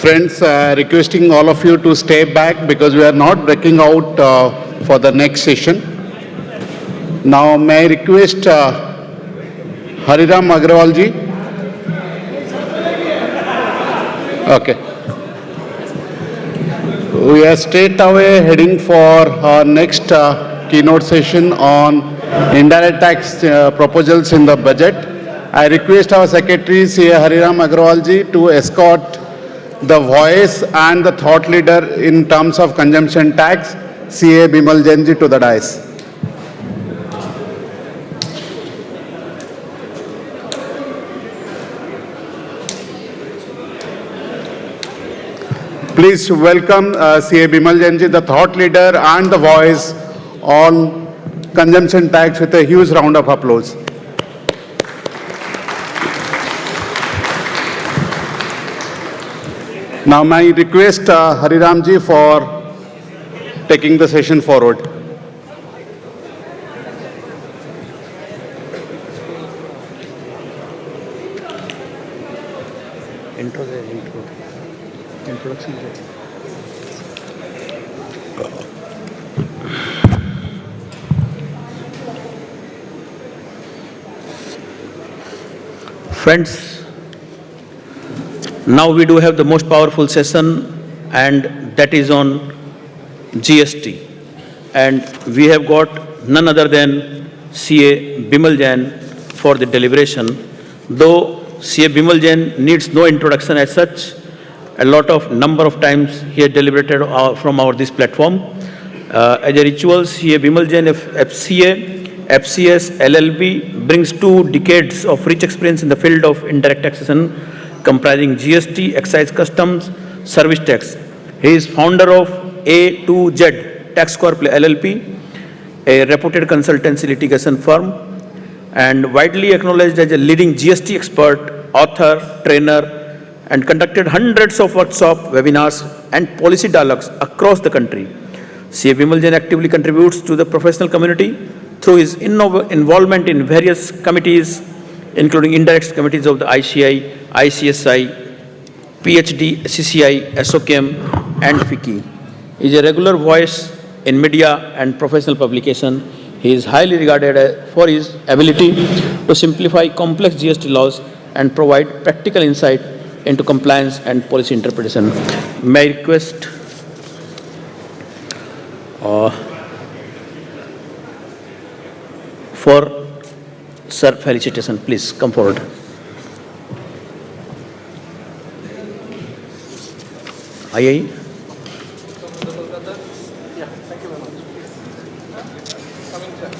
Friends, requesting all of you to stay back because we are not breaking out for the next session. Now, may I request Hariram Agrawal ji? Okay. We are straight away heading for our next keynote session on indirect tax proposals in the budget. I request our secretary, C.A. Hariram Agrawal ji, to escort the voice and the thought leader in terms of consumption tax, C.A. Bimal Jain ji, to the dais. Please welcome C.A. Bimal Jain ji, the thought leader and the voice on consumption tax, with a huge round of applause. Now, may I request Hariram ji for taking the session forward. Introduction. Friends, now we do have the most powerful session, and that is on GST. And we have got none other than C.A. Bimal Jain for the deliberation. Though C.A. Bimal Jain needs no introduction as such, a lot of number of times he has deliberated from this platform. As a ritual, C.A. Bimal Jain, FCA, FCS, LLB, brings 2 decades of rich experience in the field of indirect taxation, comprising GST, excise customs, service tax. He is founder of A to Z Tax Corp LLP, a reputed consultancy litigation firm, and widely acknowledged as a leading GST expert, author, trainer, and conducted hundreds of workshops, webinars, and policy dialogues across the country. C.A. Bimal Jain actively contributes to the professional community through his involvement in various committees, including indirect committees of the ICI, ICSI, PhD, CCI, SOCM, and FICCI. He is a regular voice in media and professional publication. He is highly regarded for his ability to simplify complex GST laws and provide practical insight into compliance and policy interpretation. May I request for Sir felicitation, please come forward. II. Yeah, thank you very much. Coming, sir.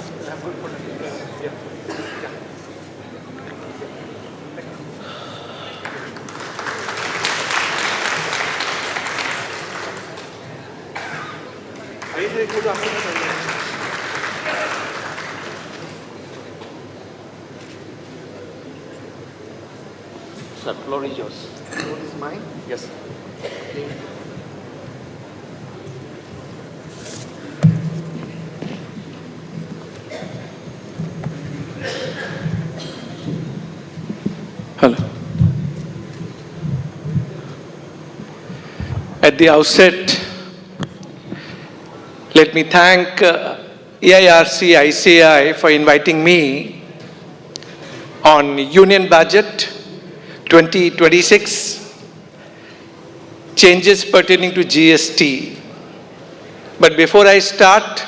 Sir, floor is yours. Floor is mine? Yes. Hello. At the outset, let me thank AIRC ICI for inviting me on Union Budget 2026, changes pertaining to GST. But before I start,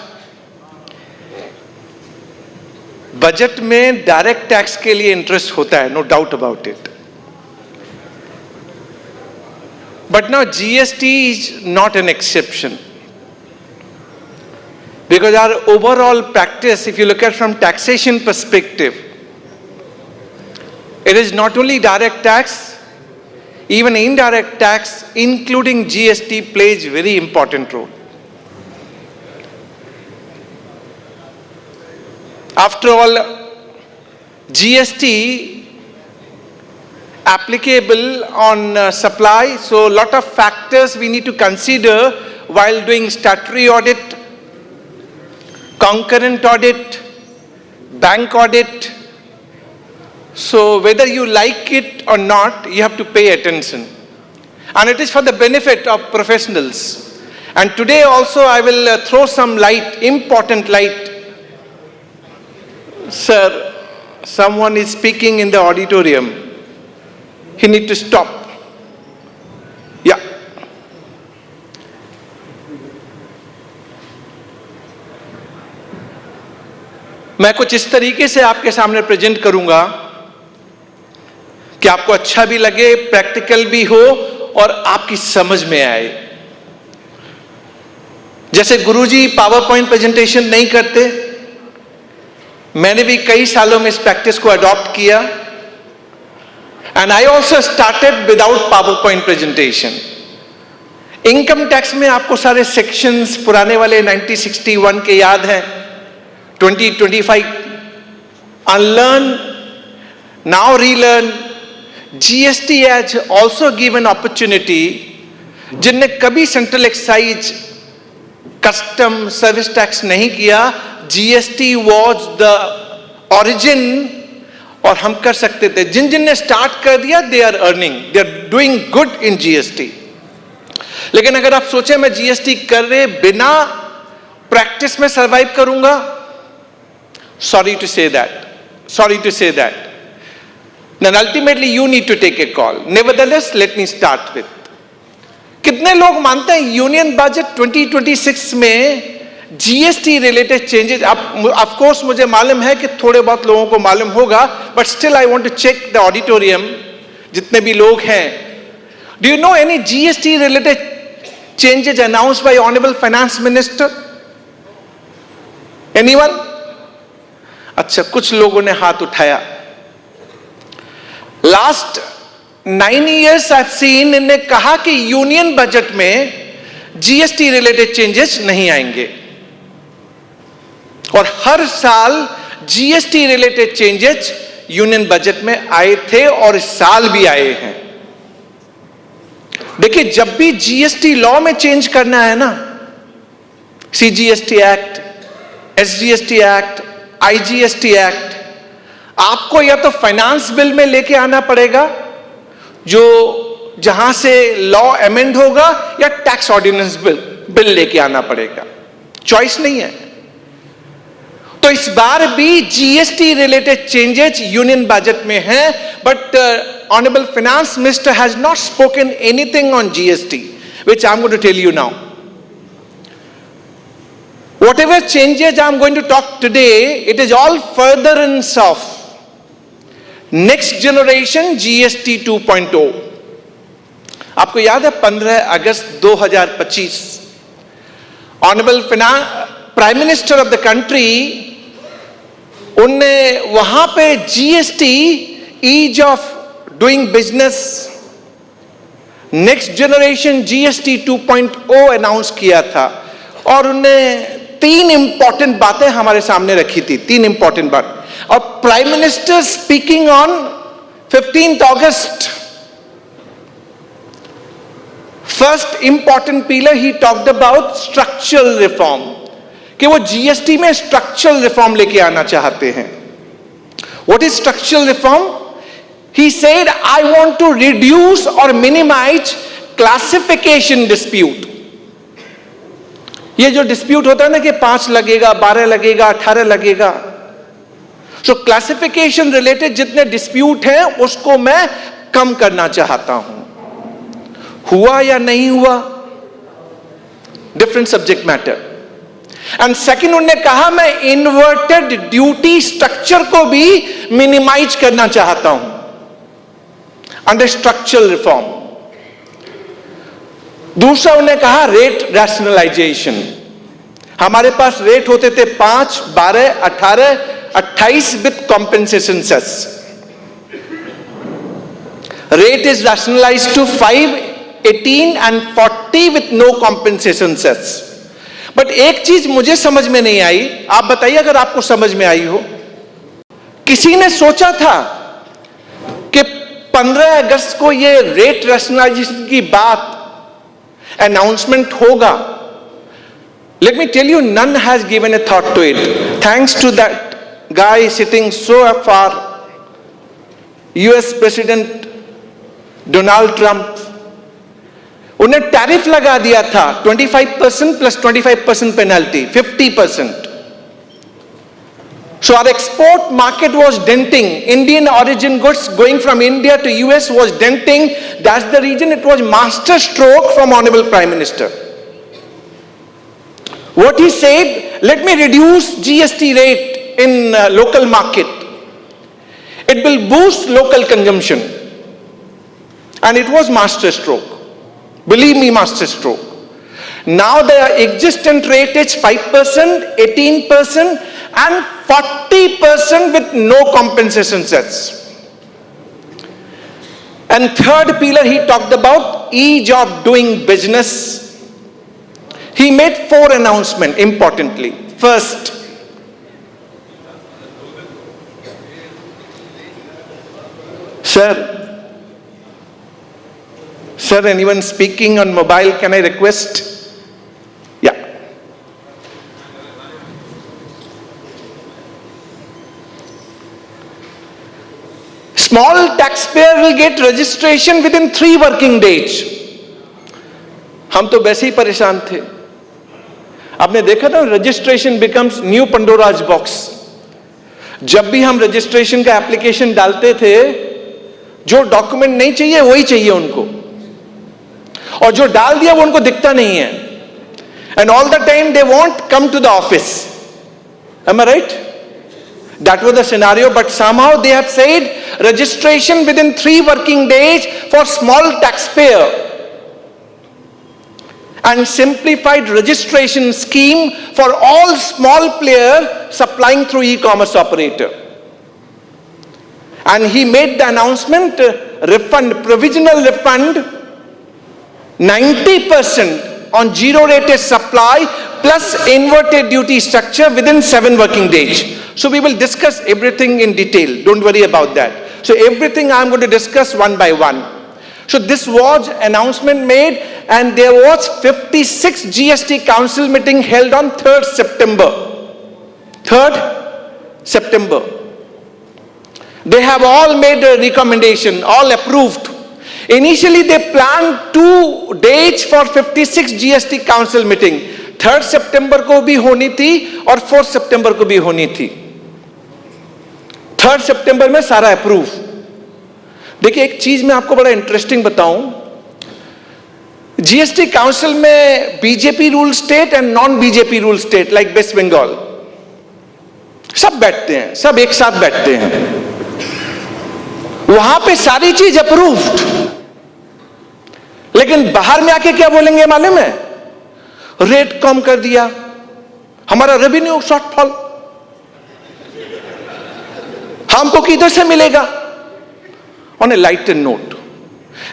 budget में direct tax के लिए interest होता है, no doubt about it. But now GST is not an exception. Because our overall practice, if you look at from taxation perspective, it is not only direct tax, even indirect tax, including GST, plays a very important role. After all, GST applicable on supply, so lot of factors we need to consider while doing statutory audit, concurrent audit, bank audit. So whether you like it or not, you have to pay attention. And it is for the benefit of professionals. And today also I will throw some light, important light. Sir, someone is speaking in the auditorium. He need to stop. Yeah. मैं कुछ इस तरीके से आपके सामने present करूंगा कि आपको अच्छा भी लगे, प्रैक्टिकल भी हो और आपकी समझ में आए। जैसे गुरुजी पावर पॉइंट प्रेजेंटेशन नहीं करते, मैंने भी कई सालों में इस प्रैक्टिस को अडॉप्ट किया, and I also started without power point presentation. Income tax में आपको सारे सेक्शंस पुराने वाले 1961 के याद हैं, 2025 unlearn, now relearn. GST has also given opportunity, जिनने कभी central excise, custom, service tax नहीं किया, GST was the origin, और हम कर सकते थे। जिन ने स्टार्ट कर दिया, they are earning, they are doing good in GST। लेकिन अगर आप सोचें मैं GST कर रहे बिना प्रैक्टिस में सर्वाइव करूंगा, sorry to say that, then ultimately you need to take a call. Nevertheless, let me start with, कितने लोग मानते हैं यूनियन बजट 2026 में GST related changes? Of course मुझे मालूम है कि थोड़े बहुत लोगों को मालूम होगा, but still I want to check the auditorium, जितने भी लोग हैं, do you know any GST related changes announced by honourable finance minister? Anyone? अच्छा, कुछ लोगों ने हाथ उठाया। लास्ट 9 years I've seen, इन्होंने कहा कि यूनियन बजट में जीएसटी रिलेटेड चेंजेस नहीं आएंगे, और हर साल GST related changes union budget में आए थे और इस साल भी आए हैं। देखिए, जब भी जीएसटी लॉ में चेंज करना है ना, CGST act, SGST act, IGST act, आपको या तो फाइनेंस बिल में लेके आना पड़ेगा, जो जहां से लॉ अमेंड होगा, या टैक्स ऑर्डिनेंस बिल लेके आना पड़ेगा, चॉइस नहीं है। तो इस बार भी GST related changes union budget में हैं, but honourable finance minister has not spoken anything on GST, which I am going to tell you now. Whatever changes I'm going to talk today, it is all furtherance of next generation GST 2.0। आपको याद है 15 अगस्त 2025 honourable prime minister of the country, उनने वहां पे GST, ease of doing business, next generation GST 2.0 announce किया था, और उनने 3 इंपॉर्टेंट बातें हमारे सामने रखी थी, 3 इंपॉर्टेंट बात। और prime minister speaking on 15th August, first important pillar he talked about structural reform, कि वो जीएसटी में स्ट्रक्चरल रिफॉर्म लेके आना चाहते हैं। What is structural reform? He said, I want to reduce और मिनिमाइज क्लासिफिकेशन डिस्प्यूट। ये जो डिस्प्यूट होता है ना कि 5 लगेगा, 12 लगेगा, 18 लगेगा, तो क्लासिफिकेशन रिलेटेड जितने डिस्प्यूट हैं उसको मैं कम करना चाहता हूं। हुआ या नहीं हुआ, different subject matter. And second, उन्होंने कहा मैं इन्वर्टेड ड्यूटी स्ट्रक्चर को भी मिनिमाइज करना चाहता हूं अंडर स्ट्रक्चरल रिफॉर्म। दूसरा, उन्होंने कहा रेट रैशनलाइजेशन। हमारे पास रेट होते थे 5, 12, 18, 28 with compensation cess. Rate is rationalised to 5, 18 and 40 with no compensation cess. But एक चीज मुझे समझ में नहीं आई, आप बताइए अगर आपको समझ में आई हो। किसी ने सोचा था कि 15 अगस्त को ये रेट रैशनलाइजेशन की बात अनाउंसमेंट होगा? Let me tell you, none has given a thought to it. Thanks to that guy sitting so far, US President Donald Trump, उन्हें टैरिफ लगा दिया था 25% plus 25% penalty, 50%. So our export market was denting. Indian origin goods going from India to US was denting. That's the reason it was master stroke from Honorable Prime Minister. What he said, let me reduce GST rate in local market. It will boost local consumption. And it was master stroke. Believe me, master stroke. Now the existent rate is 5%, 18% and 40% with no compensation sets. And third pillar he talked about ease of doing business. He made 4 announcements importantly. First, Sir, anyone speaking on mobile, can I request? Yeah. Small taxpayer will get registration within 3 working days. हम तो वैसे ही परेशान थे। आपने देखा था registration becomes new Pandora's box. जब भी हम रजिस्ट्रेशन का एप्लीकेशन डालते थे, जो डॉक्यूमेंट नहीं चाहिए वही चाहिए उनको, और जो डाल दिया वो उनको दिखता नहीं है। And all the time they want come to the office. Am I right? That was the scenario, but somehow they have said registration within 3 working days for small taxpayer and simplified registration scheme for all small players supplying through e-commerce operator. And he made the announcement, refund, provisional refund, 90% on zero rated supply plus inverted duty structure within 7 working days. So we will discuss everything in detail. Don't worry about that. So everything I'm going to discuss one by one. So this was announcement made, and there was 56 GST Council meeting held on 3rd September. 3rd September. They have all made a recommendation, all approved. Initially they planned 2 dates for 56 GST Council meeting. 3rd September को भी होनी थी और 4th September को भी होनी थी। 3rd September में सारा अप्रूव। देखिए एक चीज मैं आपको बड़ा इंटरेस्टिंग बताऊं, जीएसटी काउंसिल में BJP rule state and non BJP rule state like West Bengal सब बैठते हैं, सब एक साथ बैठते हैं। वहां पे सारी चीज अप्रूव्ड, लेकिन बाहर में आके क्या बोलेंगे मालूम है? रेट कम कर दिया, हमारा रेवेन्यू शॉर्टफॉल हमको किधर से मिलेगा? On a lighter note,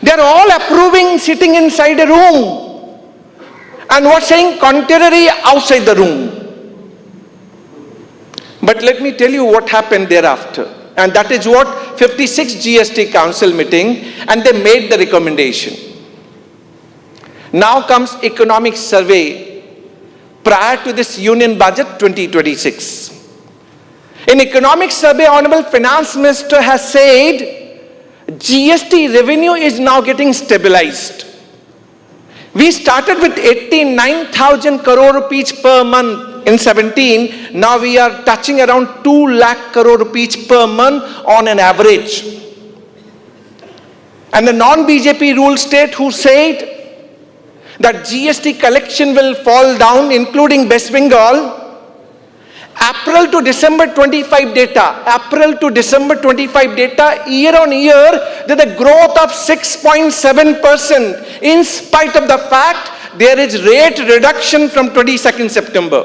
they are all approving sitting inside a room and were saying contrary outside the room. But let me tell you what happened thereafter, and that is what 56 GST Council meeting, and they made the recommendation. Now comes economic survey prior to this Union Budget 2026. In economic survey, Honorable Finance Minister has said GST revenue is now getting stabilized. We started with 89,000 crore rupees per month in 17. Now we are touching around 2 lakh crore rupees per month on an average. And the non-BJP rule state who said that GST collection will fall down, including West Bengal, April to December 25 data, April to December 25 data, year on year, there's a growth of 6.7% in spite of the fact there is rate reduction from 22nd September.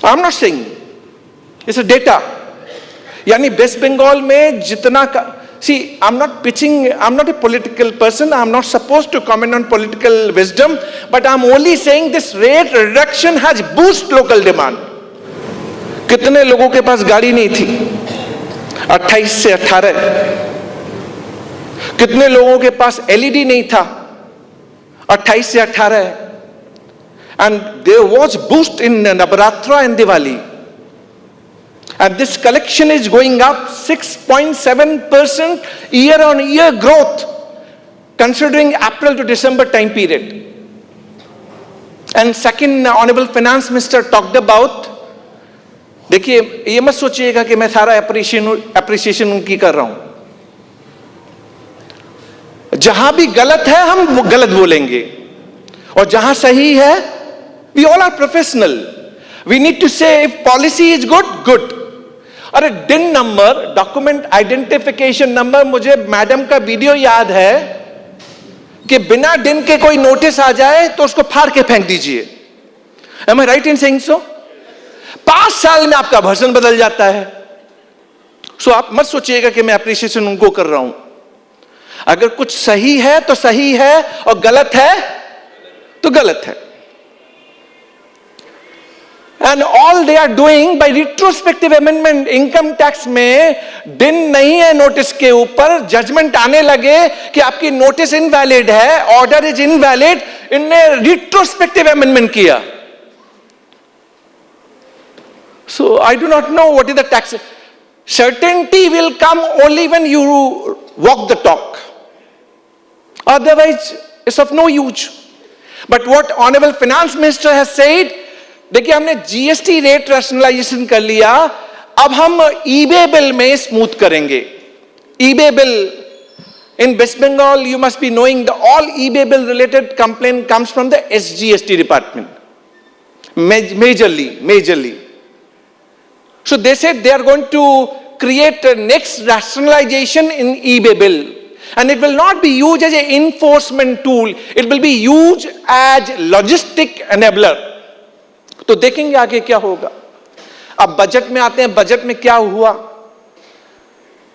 I'm not saying, it's a data. यानी waste Bengal में जितना See, I'm not pitching, I'm not a political person, I'm not supposed to comment on political wisdom, but I'm only saying this rate reduction has boosted local demand. कितने लोगों के पास गाड़ी नहीं थी 28 से 18, कितने लोगों के पास एलईडी नहीं था 28 से 18, and there was boost in Navaratri and Diwali. And this collection is going up 6.7% year on year growth, considering April to December time period. And second, Honorable Finance Minister talked about, देखिए ये मत सोचिएगा कि मैं सारा appreciation उनकी कर रहा हूं. जहां भी गलत है हम गलत बोलेंगे, और जहां सही है, we all are professional. We need to say if policy is good, good. अरे डिन नंबर, डॉक्यूमेंट आइडेंटिफिकेशन नंबर, मुझे मैडम का वीडियो याद है कि बिना डिन के कोई नोटिस आ जाए तो उसको फाड़ के फेंक दीजिए. Am I right in saying so? 5 साल में आपका वर्जन बदल जाता है. सो आप मत सोचिएगा कि मैं अप्रिशिएशन उनको कर रहा हूं. अगर कुछ सही है तो सही है, और गलत है तो गलत है. And all they are doing by retrospective amendment, income tax में दिन नहीं है नोटिस के ऊपर, जजमेंट आने लगे कि आपकी नोटिस इनवैलिड है, ऑर्डर इज इनवैलिड, इनने रिट्रोस्पेक्टिव अमेंडमेंट किया. So I do not know what is the tax. Certainty will come only when you walk the talk. Otherwise, it's of no use. But what Honorable Finance Minister has said, देखिए हमने GST rate rationalisation कर लिया, अब हम eBay bill में smooth करेंगे. EBay bill in West Bengal, you must be knowing the all eBay bill related complaint comes from the SGST department. Majorly. So they said they are going to create a next rationalization in eBay bill. And it will not be used as an enforcement tool. It will be used as logistic enabler. तो देखेंगे आगे क्या होगा. अब budget में आते हैं, budget में क्या हुआ.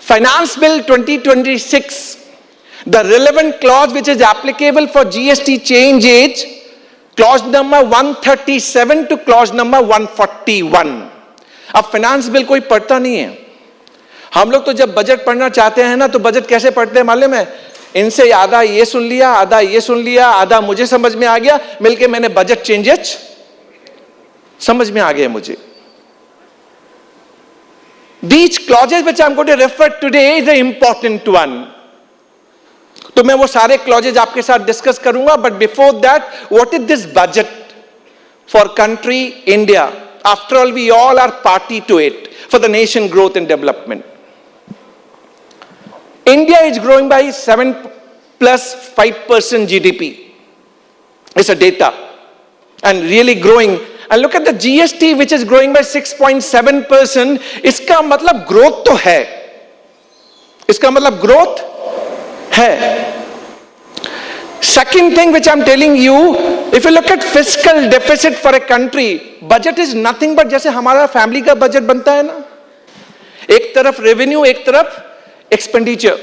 Finance bill 2026, the relevant clause which is applicable for GST change is clause number 137 to clause number 141. अब फाइनेंस बिल कोई पढ़ता नहीं है. हम लोग तो जब बजट पढ़ना चाहते हैं ना, तो बजट कैसे पढ़ते हैं मालूम है. इनसे आधा ये सुन लिया, आधा ये सुन लिया, आधा मुझे समझ में आ गया, मिलके मैंने बजट चेंजेस समझ में आ गया मुझे. These clauses which I am going to refer today is the important one. तो मैं वो सारे clauses आपके साथ डिस्कस करूंगा, but before that, what is this budget for country India? After all, we all are party to it for the nation growth and development. India is growing by 7+5% GDP. It's a data, and really growing. And look at the GST which is growing by 6.7%. इसका मतलब growth तो है. इसका मतलब growth है. Second thing which I'm telling you, if you look at fiscal deficit for a country, budget is nothing but जैसे हमारा family का budget बनता है ना, एक तरफ revenue, एक तरफ expenditure.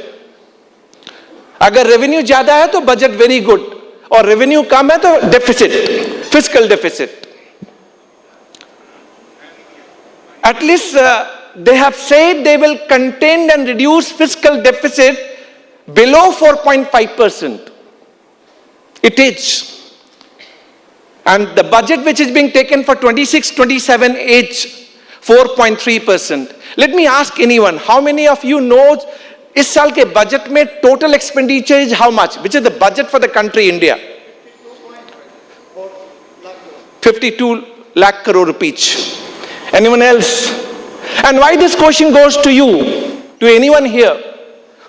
अगर revenue ज्यादा है तो budget very good, और revenue कम है तो deficit, fiscal deficit. At least they have said they will contain and reduce fiscal deficit below 4.5%. It is. And the budget which is being taken for 26-27 is 4.3%. Let me ask anyone, how many of you knows इस साल के budget में total expenditure is how much? Which is the budget for the country India? 52 lakh crore rupees. Anyone else? And why this question goes to you, to anyone here,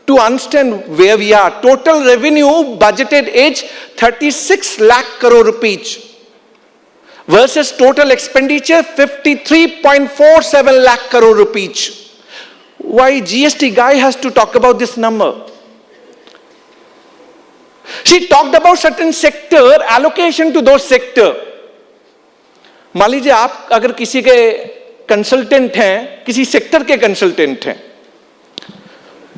to understand where we are. Total revenue budgeted is 36 lakh crore rupees versus total expenditure 53.47 lakh crore rupees. Why GST guy has to talk about this number? She talked about certain sector, allocation to those sector. मान लीजिए आप अगर किसी के consultant हैं, किसी sector के consultant हैं,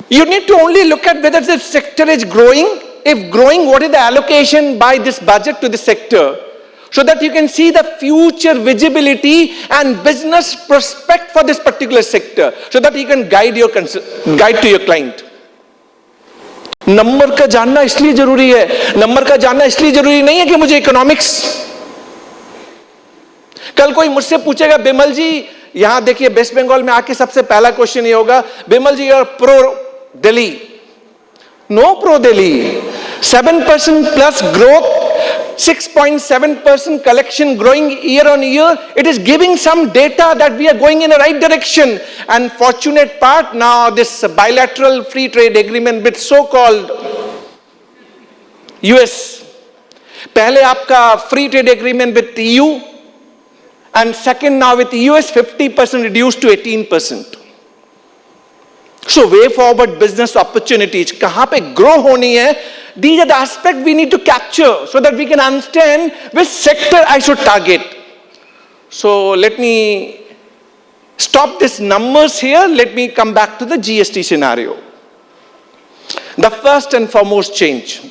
You need to only look at whether the sector is growing. If growing, what is the allocation by this budget to the sector? So that you can see the future visibility and business prospect for this particular sector. So that you can guide to your client. Number का जानना इसलिए जरूरी है, number का जानना इसलिए जरूरी नहीं है कि मुझे इकोनॉमिक्स। कल कोई मुझसे पूछेगा, बिमल जी यहां देखिए वेस्ट बंगाल में आके सबसे पहला क्वेश्चन ये होगा, बिमल जी और pro Delhi. No pro Delhi. 7% plus growth, 6.7% collection growing year on year. It is giving some data that we are going in the right direction. And fortunate part, now this bilateral free trade agreement with so-called US. पहले आपका free trade agreement with EU, and second now with US 50% reduced to 18%. So way forward business opportunities, कहां पे grow होनी है, these are the aspects we need to capture so that we can understand which sector I should target. So let me stop this numbers here. Let me come back to the GST scenario. The first and foremost change.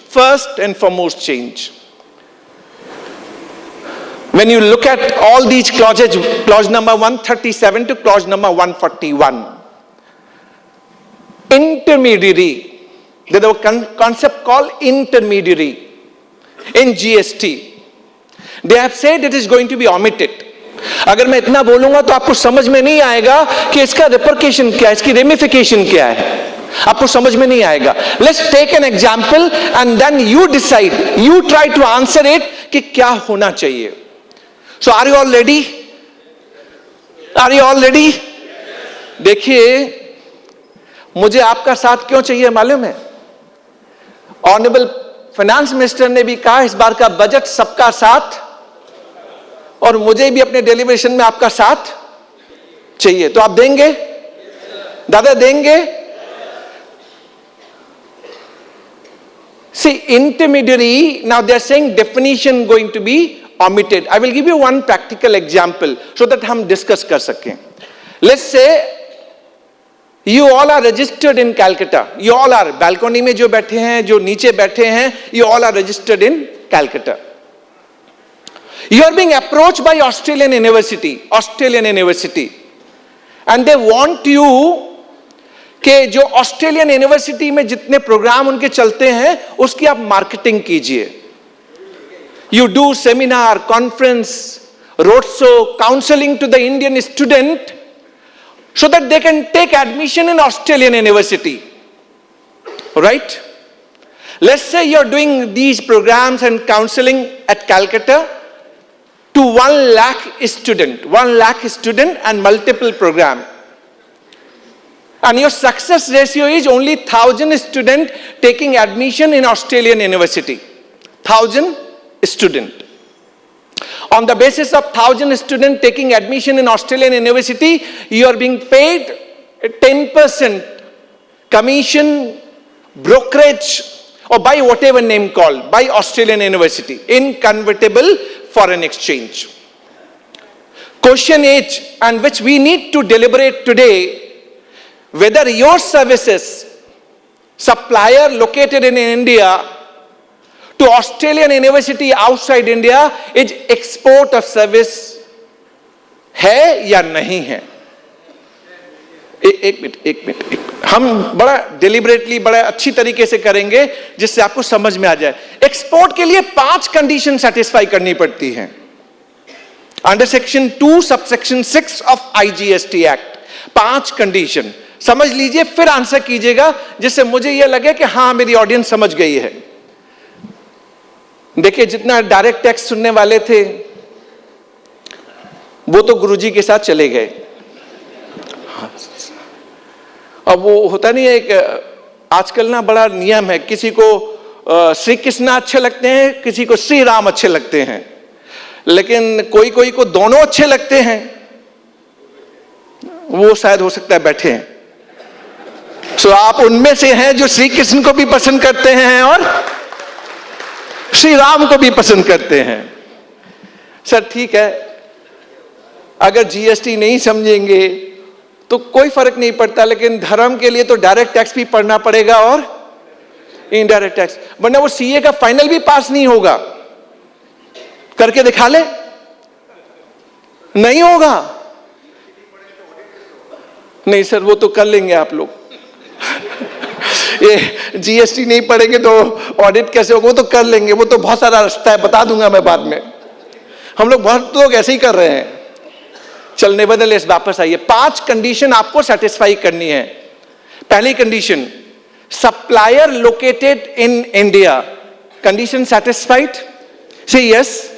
When you look at all these clauses, clause number 137 to clause number 141, intermediary. There's a concept called intermediary in GST. They have said it is going to be omitted. अगर मैं इतना बोलूंगा तो आपको समझ में नहीं आएगा कि इसका रिपरकेशन क्या है, इसकी रेमिफिकेशन क्या है, आपको समझ में नहीं आएगा. Let's take an example and then you decide, you try to answer it कि क्या होना चाहिए. So are you all ready? Are you all ready? देखिए मुझे आपका साथ क्यों चाहिए मालूम है? ऑनरेबल फाइनेंस मिनिस्टर ने भी कहा इस बार का बजट सबका साथ, और मुझे भी अपने डेलीब्रेशन में आपका साथ चाहिए. तो आप देंगे? दादा देंगे? See, intermediary, now they are saying definition going to be omitted. I will give you one practical example so that हम discuss कर सकें. Let's say you all are registered in Calcutta. You all are, balcony में जो बैठे हैं, जो नीचे बैठे हैं, you all are registered in Calcutta. You are being approached by Australian university, and they want you कि जो ऑस्ट्रेलियन यूनिवर्सिटी में जितने प्रोग्राम उनके चलते हैं उसकी आप मार्केटिंग कीजिए. You do seminar, conference, roadshow, counseling to the Indian student so that they can take admission in Australian university. Right? Let's say you're doing these programs and counseling at Calcutta to 1 lakh student and multiple program. And your success ratio is only 1,000 student taking admission in Australian university. 1,000 student. On the basis of 1,000 student taking admission in Australian university, you are being paid 10% commission, brokerage, or by whatever name called, by Australian university in convertible foreign exchange. Question is, and which we need to deliberate today, whether your services supplier located in India to Australian university outside India is export of service है या नहीं है. एक minute हम बड़ा deliberately बड़ा अच्छी तरीके से करेंगे जिससे आपको समझ में आ जाए. एक्सपोर्ट के लिए 5 कंडीशन सेटिस्फाई करनी पड़ती हैं under section 2 subsection 6 of IGST act. 5 condition समझ लीजिए, फिर आंसर कीजिएगा जिससे मुझे यह लगे कि हां मेरी ऑडियंस समझ गई है. देखिए जितना डायरेक्ट टैक्स सुनने वाले थे वो तो गुरुजी के साथ चले गए. अब वो होता नहीं है, एक आजकल ना बड़ा नियम है, किसी को श्री कृष्ण अच्छे लगते हैं, किसी को श्री राम अच्छे लगते हैं, लेकिन कोई को दोनों अच्छे लगते हैं. वो शायद हो सकता है बैठे हैं. सो आप उनमें से हैं जो श्री कृष्ण को भी पसंद करते हैं और श्री राम को भी पसंद करते हैं. सर ठीक है, अगर GST नहीं समझेंगे तो कोई फर्क नहीं पड़ता, लेकिन धर्म के लिए तो डायरेक्ट टैक्स भी पढ़ना पड़ेगा और इनडायरेक्ट टैक्स, वरना वो सीए का फाइनल भी पास नहीं होगा। करके दिखा ले, नहीं होगा। नहीं सर, वो तो कर लेंगे आप लोग। ये जीएसटी नहीं पढ़ेंगे तो ऑडिट कैसे होगा, वो तो कर लेंगे, वो तो बहुत सारा रास्ता है, बता दूंगा मैं बाद में। हम लोग बहुत लोग ऐसे ही कर रहे हैं। चलने बदले इस वापस आइए। 5 कंडीशन आपको सेटिस्फाई करनी है। पहली condition, supplier located in India, condition satisfied, से yes.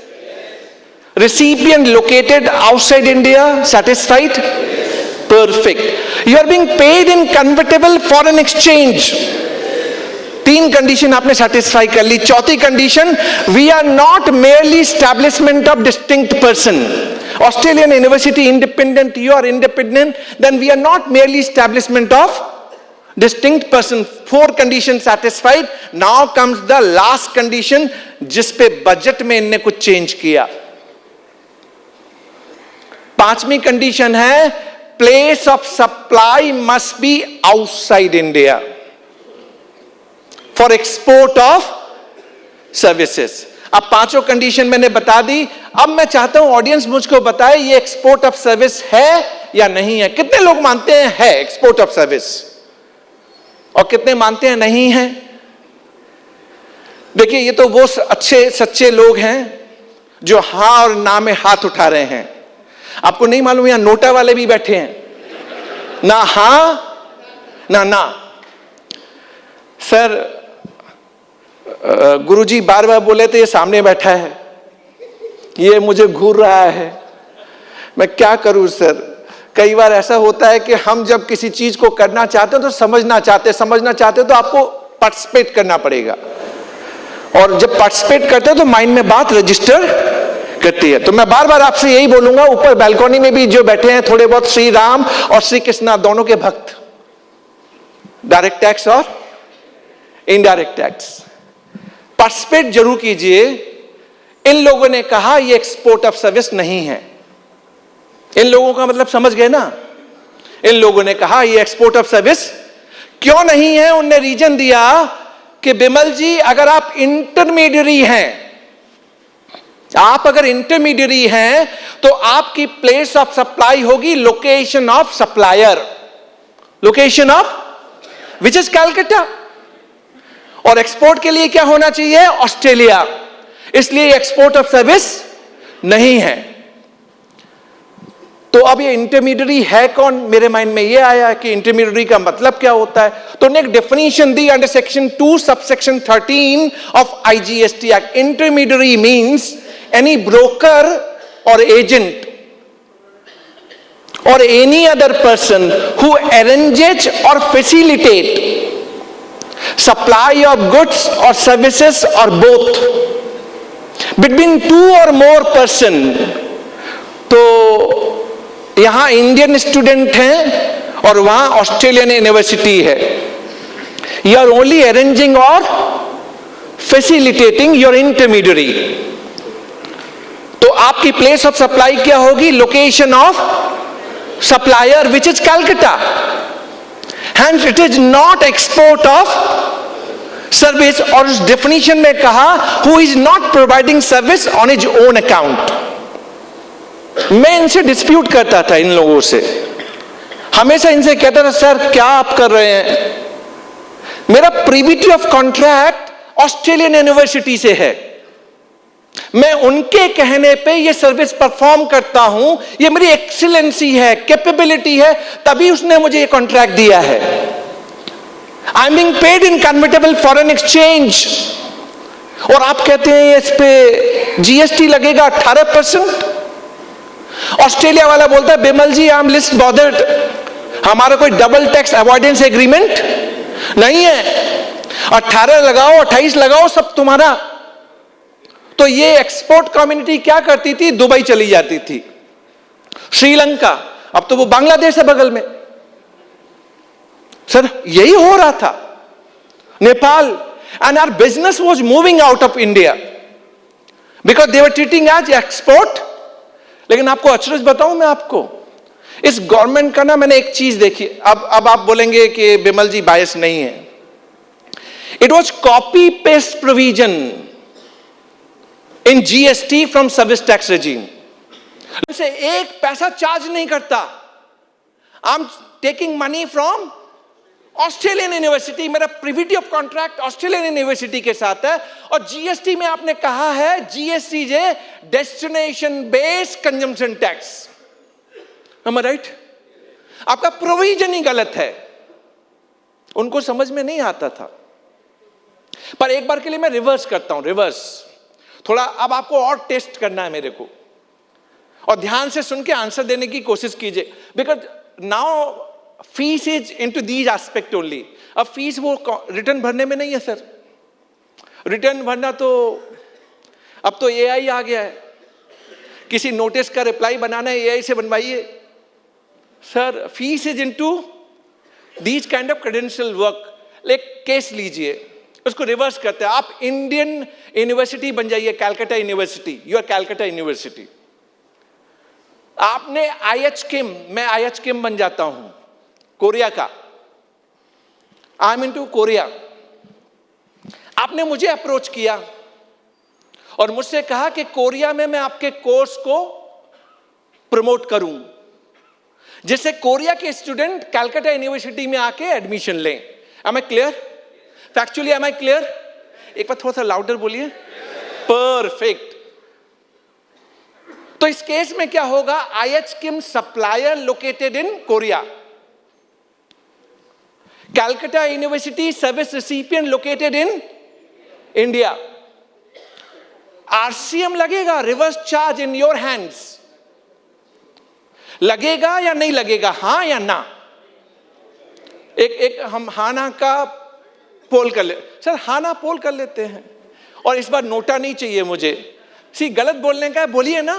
recipient located outside India, satisfied? Perfect. You are being paid in convertible foreign exchange. 3 condition आपने सेटिस्फाई कर ली। चौथी condition, we are not merely establishment of distinct person. Australian university independent, you are independent, then we are not merely establishment of distinct person. 4 condition satisfied. Now comes the last condition, जिस पे budget में इनने कुछ change किया। 5वीं condition है, place of supply must be outside India for export of services. अब 5 condition मैंने बता दी। अब मैं चाहता हूं ऑडियंस मुझको बताए, ये एक्सपोर्ट ऑफ सर्विस है या नहीं है। कितने लोग मानते हैं है एक्सपोर्ट ऑफ सर्विस, और कितने मानते हैं नहीं है? देखिए, ये तो वो अच्छे सच्चे लोग हैं जो हां और ना में हाथ उठा रहे हैं। आपको नहीं मालूम, यहां नोटा वाले भी बैठे हैं, ना हां ना। सर, गुरुजी बार बार बोले थे, ये सामने बैठा है, ये मुझे घूर रहा है, मैं क्या करूं सर। कई बार ऐसा होता है कि हम जब किसी चीज को करना चाहते हैं तो समझना चाहते हो तो आपको पार्टिसिपेट करना पड़ेगा, और जब पार्टिसिपेट करते हो तो माइंड में बात रजिस्टर करती है। तो मैं बार बार आपसे यही बोलूंगा, ऊपर बैल्कनी में भी जो बैठे हैं थोड़े बहुत श्री राम और श्री कृष्णा दोनों के भक्त, डायरेक्ट टैक्स और इनडायरेक्ट टैक्स, पार्टिसिपेट जरूर कीजिए। इन लोगों ने कहा ये एक्सपोर्ट ऑफ सर्विस नहीं है। इन लोगों का मतलब समझ गए ना? इन लोगों ने कहा ये एक्सपोर्ट ऑफ सर्विस क्यों नहीं है। उनने रीजन दिया कि बिमल जी, अगर आप इंटरमीडियरी हैं, आप अगर इंटरमीडियरी हैं तो आपकी प्लेस ऑफ सप्लाई होगी location of supplier, location of which is Calcutta. और एक्सपोर्ट के लिए क्या होना चाहिए? ऑस्ट्रेलिया। इसलिए एक्सपोर्ट ऑफ सर्विस नहीं है। तो अब ये इंटरमीडियरी है कौन? मेरे माइंड में ये आया कि इंटरमीडियरी का मतलब क्या होता है। तो उन्होंने एक definition the under section 2 subsection 13 of IGST act. Intermediary means any broker or agent or any other person who arranges or facilitate supply of goods or services or both between 2 or more person। तो यहां Indian student हैं और वहां Australian university है। You are only arranging or facilitating your intermediary। तो आपकी place of supply क्या होगी? Location of supplier which is Calcutta. Hence it is not export of service. और उस डेफिनेशन में कहा who is not providing service on his own account. मैं इनसे डिस्प्यूट करता था, इन लोगों से हमेशा इनसे कहता था, सर क्या आप कर रहे हैं? मेरा privity of contract Australian university से है, मैं उनके कहने पे ये सर्विस परफॉर्म करता हूं, ये मेरी एक्सीलेंसी है, कैपेबिलिटी है, तभी उसने मुझे ये कॉन्ट्रैक्ट दिया है। I am being paid in convertible foreign exchange. और आप कहते हैं इस पे जीएसटी लगेगा 18%। ऑस्ट्रेलिया वाला बोलता है, बिमल जी आई एम लिस्ट बॉदर्ड, हमारा कोई डबल टैक्स अवॉइडेंस एग्रीमेंट नहीं है, 18 लगाओ 28 लगाओ सब तुम्हारा। तो ये एक्सपोर्ट कम्युनिटी क्या करती थी? दुबई चली जाती थी, श्रीलंका, अब तो वो बांग्लादेश है बगल में। सर यही हो रहा था, Nepal, and our business was moving out of India because they were treating as export. लेकिन आपको अचरज बताऊं मैं आपको, इस गवर्नमेंट का ना, मैंने एक चीज देखी, अब आप बोलेंगे कि बिमल जी बायस नहीं है. It was copy paste provision in GST from service tax regime. से एक पैसा चार्ज नहीं करता. I am taking money from Australian university, मेरा privity of contract Australian university के साथ है. और जीएसटी में आपने कहा है जीएसटी जे destination based consumption tax. am I right? आपका प्रोविजन ही गलत है. उनको समझ में नहीं आता था. पर एक बार के लिए मैं रिवर्स करता हूं, रिवर्स थोड़ा. अब आपको और टेस्ट करना है मेरे को, और ध्यान से सुन के आंसर देने की कोशिश कीजिए. Because now fees is into these aspect only. अब फीस वो रिटर्न भरने में नहीं है सर. रिटर्न भरना तो अब तो एआई आ गया है. किसी नोटिस का रिप्लाई बनाना है एआई से बनवाइए. Sir fees is into these kind of credential work. एक केस लीजिए, उसको रिवर्स करते हैं. आप इंडियन यूनिवर्सिटी बन जाइए, Calcutta university. You are Calcutta university. आपने IHKM, मैं IHKM बन जाता हूं कोरिया का. I am into Korea. आपने मुझे अप्रोच किया और मुझसे कहा कि कोरिया में मैं आपके कोर्स को प्रमोट करूं, जिससे कोरिया के स्टूडेंट कैलकाटा यूनिवर्सिटी में आके एडमिशन लें. Am I clear? Factually am I clear? एक बार थोड़ा सा लाउडर बोलिए. परफेक्ट. तो इस केस में क्या होगा? IHKM supplier located in Korea, Calcutta university service recipient located in India. RCM लगेगा, reverse charge in your hands. लगेगा या नहीं लगेगा? हां या ना? एक हम हाना का पोल कर ले. सर हाना पोल कर लेते हैं. और इस बार नोटा नहीं चाहिए मुझे. सी गलत बोलने का है, बोलिए ना.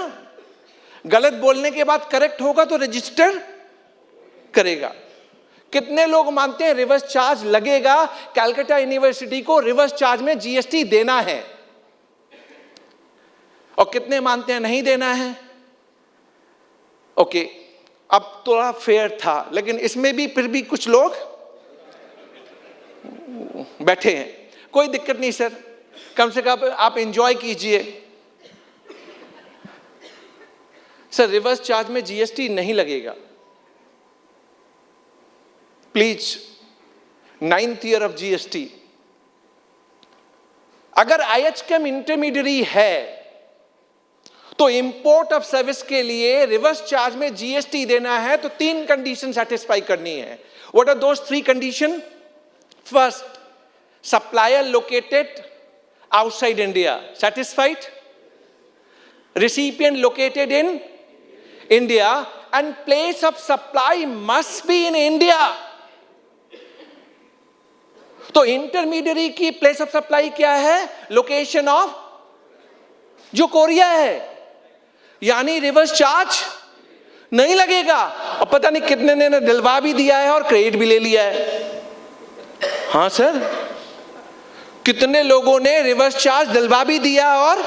गलत बोलने के बाद करेक्ट होगा तो रजिस्टर करेगा. कितने लोग मानते हैं रिवर्स चार्ज लगेगा? कैलकाटा यूनिवर्सिटी को रिवर्स चार्ज में जीएसटी देना है. और कितने मानते हैं नहीं देना है? ओके, अब थोड़ा फेयर था, लेकिन इसमें भी फिर भी कुछ लोग बैठे हैं. कोई दिक्कत नहीं सर, कम से कम आप एंजॉय कीजिए. सर रिवर्स चार्ज में जीएसटी नहीं लगेगा. Please, 9th year of GST. अगर IHKM इंटरमीडियरी है तो इंपोर्ट ऑफ सर्विस के लिए रिवर्स चार्ज में जीएसटी देना है तो 3 कंडीशन सेटिस्फाई करनी है. What are those 3 condition? First, supplier located outside India, satisfied. Recipient located in India and place of supply must be in India. तो इंटरमीडियरी की प्लेस ऑफ सप्लाई क्या है? लोकेशन ऑफ जो कोरिया है. यानी reverse charge नहीं लगेगा. और पता नहीं कितने ने दिलवा भी दिया है और क्रेडिट भी ले लिया है. हाँ सर, कितने लोगों ने रिवर्स चार्ज दिलवा भी दिया और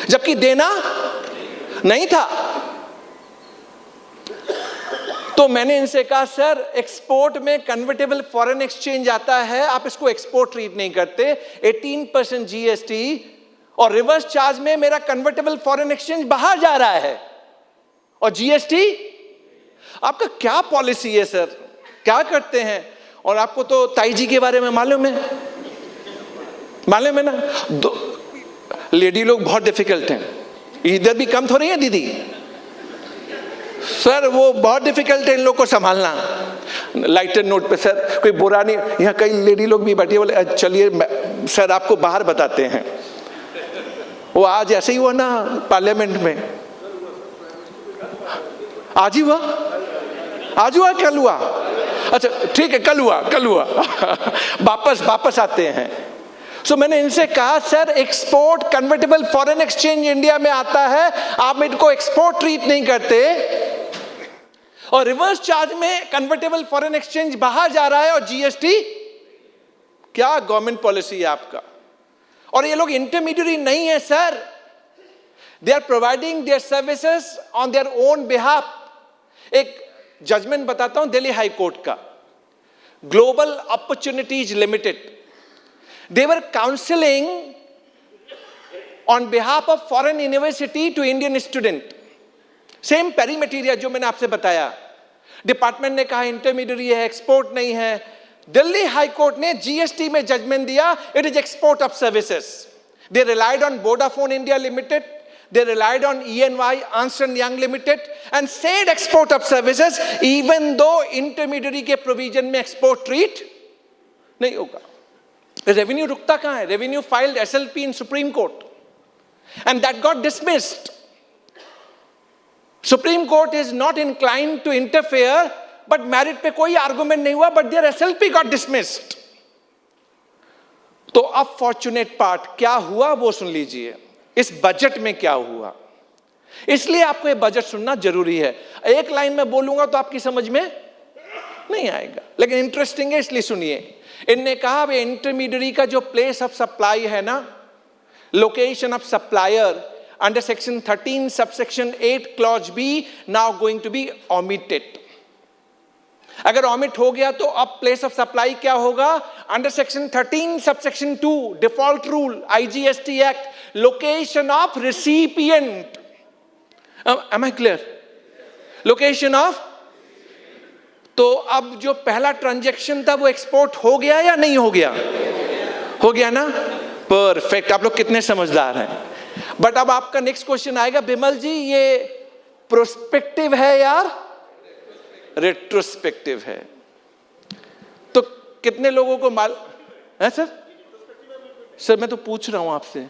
जबकि देना नहीं था. तो मैंने इनसे कहा सर एक्सपोर्ट में कन्वर्टेबल फॉरेन एक्सचेंज आता है, आप इसको एक्सपोर्ट ट्रीट नहीं करते. 18% जीएसटी और रिवर्स चार्ज में मेरा कन्वर्टेबल फॉरेन एक्सचेंज बाहर जा रहा है और जीएसटी. आपका क्या पॉलिसी है सर? क्या करते हैं? और आपको तो ताई जी के बारे में मालूम है ना. लेडी लोग बहुत डिफिकल्ट हैं. इधर भी कम थोड़ी है दीदी. सर वो बहुत डिफिकल्ट है इन लोग को संभालना. लाइटर नोट पे सर, कोई बुरा नहीं, यहाँ कई लेडी लोग भी बैठी, बोले चलिए सर आपको बाहर बताते हैं. वो आज ऐसे ही हुआ ना पार्लियामेंट में. आज ही हुआ? आज हुआ कल हुआ? अच्छा ठीक है, कल हुआ. वापस आते हैं. सो मैंने इनसे कहा sir export convertible foreign exchange India में आता है, आप इनको एक्सपोर्ट ट्रीट नहीं करते और रिवर्स चार्ज में कन्वर्टेबल फॉरेन एक्सचेंज बाहर जा रहा है और जीएसटी. क्या गवर्नमेंट पॉलिसी है आपका? और ये लोग इंटरमीडियरी नहीं है sir. They are providing their services on their own behalf. एक जजमेंट बताता हूं दिल्ली हाई कोर्ट का, global opportunities limited, they were counselling on behalf of foreign university to Indian student, same pari materia जो मैंने आपसे बताया। डिपार्टमेंट ने कहा इंटरमीडिएट है, एक्सपोर्ट नहीं है। दिल्ली हाई कोर्ट ने जीएसटी में जजमेंट दिया, it is export of services. They relied on Vodafone India limited, they relied on ENY, Ernst & Young Limited, and said export of services, even though intermediary के provision में export treat नहीं होगा। Revenue रुकता कहाँ है? Revenue filed SLP in Supreme Court, and that got dismissed. Supreme Court is not inclined to interfere, but merit पे कोई argument नहीं हुआ, but their SLP got dismissed. तो अब fortunate part क्या हुआ वो सुन लीजिए, इस बजट में क्या हुआ। इसलिए आपको ये बजट सुनना जरूरी है। एक लाइन में बोलूंगा तो आपकी समझ में नहीं आएगा, लेकिन इंटरेस्टिंग है इसलिए सुनिए। इनने कहा वे इंटरमीडियरी का जो प्लेस ऑफ सप्लाई है ना, location of supplier under section 13 subsection 8 clause B now going to be omitted. अगर ऑमिट हो गया तो अब प्लेस ऑफ सप्लाई क्या होगा? Under section 13 subsection 2 default rule IGST act, location of recipient. Am I clear? Location of, तो अब जो पहला ट्रांजैक्शन था वो एक्सपोर्ट हो गया या नहीं हो गया? हो गया ना? परफेक्ट, आप लोग कितने समझदार हैं। बट अब आपका नेक्स्ट क्वेश्चन आएगा, बिमल जी ये प्रोस्पेक्टिव है यार रेट्रोस्पेक्टिव है? तो कितने लोगों को है सर? सर मैं तो पूछ रहा हूं आपसे।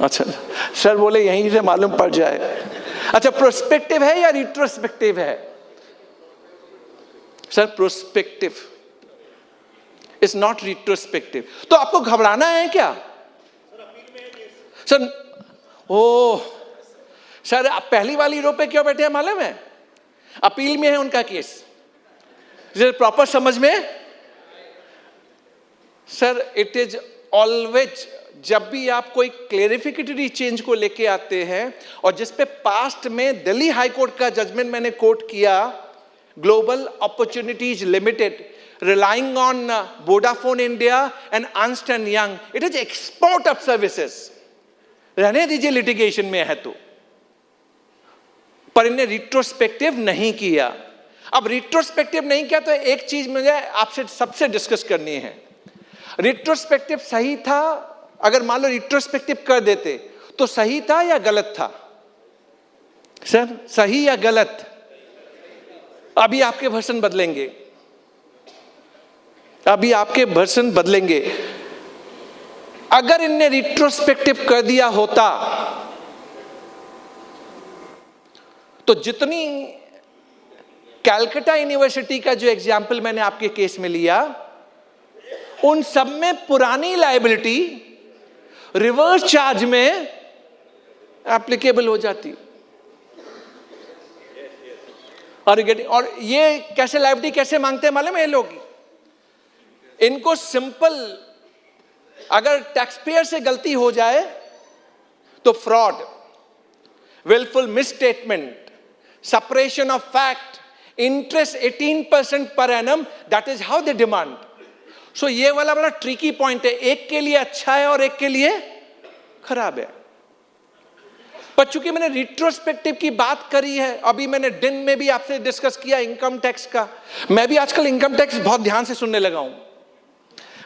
अच्छा सर बोले यहीं से मालूम पड़ जाए। अच्छा प्रोस्पेक्टिव है या रिट्रोस्पेक्टिव है? Sir prospective is not retrospective. तो आपको घबराना है क्या सर? ओ सर आप पहली वाली रो पे क्यों बैठे हैं मालूम है? अपील में है उनका केस, प्रॉपर समझ में। सर इट इज ऑलवेज, जब भी आप कोई क्लेरिफिकेटरी चेंज को लेके आते हैं और जिस पे पास्ट में दिल्ली हाई कोर्ट का जजमेंट मैंने कोट किया, global opportunities limited relying on Vodafone India and Ernst and young, it is export of services. रहने दीजिए लिटिगेशन में है तो, पर इन्हें रिट्रोस्पेक्टिव नहीं किया। अब रिट्रोस्पेक्टिव नहीं किया तो एक चीज मुझे आपसे सबसे डिस्कस करनी है, रिट्रोस्पेक्टिव सही था? अगर मान लो रिट्रोस्पेक्टिव कर देते तो सही था या गलत था? सर सही या गलत? अभी आपके वर्सन बदलेंगे, अभी आपके वर्सन बदलेंगे। अगर इनने रिट्रोस्पेक्टिव कर दिया होता तो जितनी कैलकाटा यूनिवर्सिटी का जो एग्जाम्पल मैंने आपके केस में लिया, उन सब में पुरानी लायबिलिटी रिवर्स चार्ज में एप्लीकेबल हो जाती। और ये कैसे लायबिलिटी कैसे मांगते हैं मालूम है ये लोग? इनको सिंपल, अगर टैक्स पेयर से गलती हो जाए तो fraud, wilful misstatement, separation of fact, interest 18% per annum, that is how they demand. So ये वाला बड़ा ट्रिकी पॉइंट है, एक के लिए अच्छा है और एक के लिए खराब है। पर चूंकि मैंने रिट्रोस्पेक्टिव की बात करी है, अभी मैंने दिन में भी आपसे डिस्कस किया इनकम टैक्स का। मैं भी आजकल इनकम टैक्स बहुत ध्यान से सुनने लगा हूं।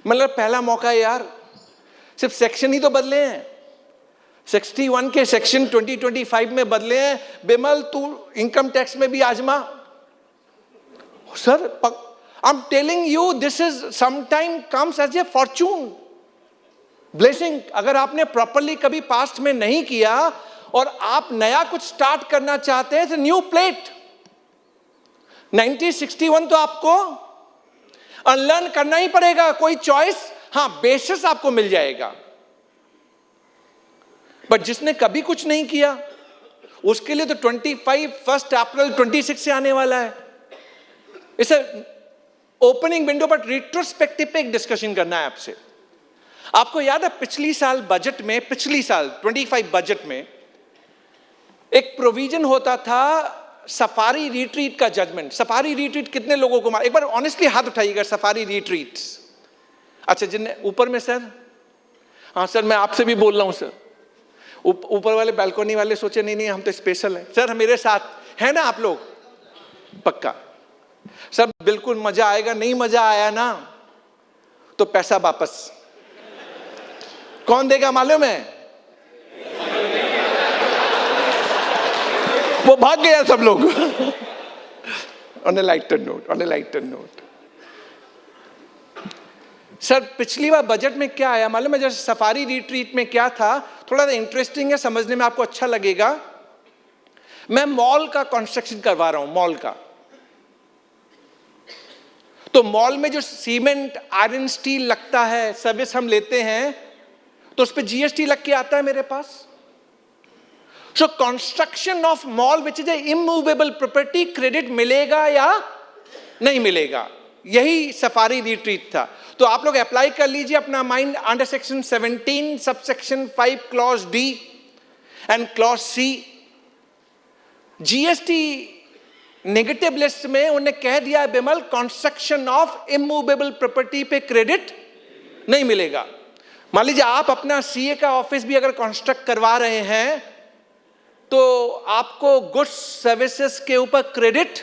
मतलब पहला मौका है यार, सिर्फ सेक्शन ही तो बदले हैं, 61 के सेक्शन 2025 में बदले हैं। बिमल तू इनकम टैक्स में भी आजमा। Sir I am telling you this is sometime comes as a fortune blessing. अगर आपने प्रॉपरली कभी पास्ट में नहीं किया और आप नया कुछ स्टार्ट करना चाहते हैं तो न्यू प्लेट। 1961 तो आपको अनलर्न करना ही पड़ेगा, कोई चॉइस, हाँ बेसिस आपको मिल जाएगा। बट जिसने कभी कुछ नहीं किया उसके लिए तो 25 1 अप्रैल 26 से आने वाला है। It's opening window. But retrospective पे एक डिस्कशन करना है आपसे। आपको याद है पिछली साल बजट में, पिछली साल 25 बजट में एक प्रोविजन होता था सफारी रिट्रीट का जजमेंट, सफारी रिट्रीट कितने लोगों को एक बार ऑनेस्टली हाथ उठाइएगा, सफारी रिट्रीट। अच्छा जिनने ऊपर में सर, हाँ सर मैं आपसे भी बोल रहा हूं सर, ऊपर वाले बालकनी वाले सोचे नहीं नहीं हम तो स्पेशल हैं सर, मेरे साथ है ना आप लोग, पक्का सर बिल्कुल मजा आएगा, नहीं मजा आया ना तो पैसा वापस। कौन देगा मालूम है? वो भाग गया सब लोग। On A lighter note, on A lighter note sir पिछली बार बजट में क्या आया मालूम है? जैसे सफारी रिट्रीट में क्या था, थोड़ा सा इंटरेस्टिंग है, समझने में आपको अच्छा लगेगा। मैं मॉल का कंस्ट्रक्शन करवा रहा हूं, मॉल का। तो मॉल में जो सीमेंट आयरन स्टील लगता है, सर्विस हम लेते हैं, तो उस पर जीएसटी लग के आता है मेरे पास। So construction of mall which is a immovable property, credit मिलेगा या नहीं मिलेगा? यही सफारी रिट्रीट था। तो आप लोग अप्लाई कर लीजिए अपना mind under section 17 subsection 5 clause D and clause C. GST negative list में उन्होंने कह दिया है Bimal, construction of immovable property पे क्रेडिट नहीं मिलेगा। मान लीजिए आप अपना सीए का ऑफिस भी अगर कंस्ट्रक्ट करवा रहे हैं तो आपको गुड्स सर्विसेज के ऊपर क्रेडिट,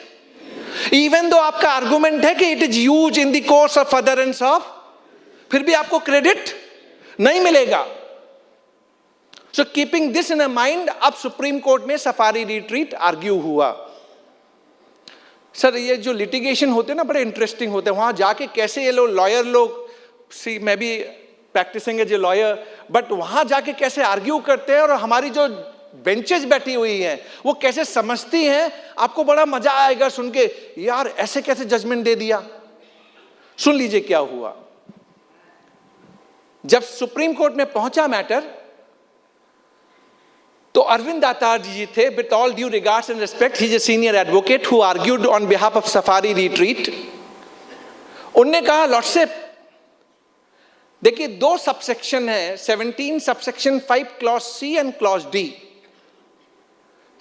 इवन दो आपका आर्गुमेंट है कि it is use in the course of furtherance of, फिर भी आपको क्रेडिट नहीं मिलेगा। So keeping this in a mind, अब सुप्रीम कोर्ट में सफारी रिट्रीट आर्ग्यू हुआ। सर ये जो लिटिगेशन होते हैं ना बड़े इंटरेस्टिंग होते हैं, वहां जाके कैसे ये लोग लॉयर लोग, सी मैं भी practising as a lawyer, but वहां जाके कैसे आर्ग्यू करते हैं और हमारी जो बेंचेस बैठी हुई हैं वो कैसे समझती हैं, आपको बड़ा मजा आएगा सुन के, यार ऐसे कैसे जजमेंट दे दिया। सुन लीजिए क्या हुआ। जब सुप्रीम कोर्ट में पहुंचा मैटर, तो अरविंद दातार जी थे, with all due regards and respect, he is a senior advocate who argued on behalf of Safari Retreat. उनने कहा लॉर्डशिप देखिए दो सबसेक्शन है, 17 subsection 5 clause C and clause D.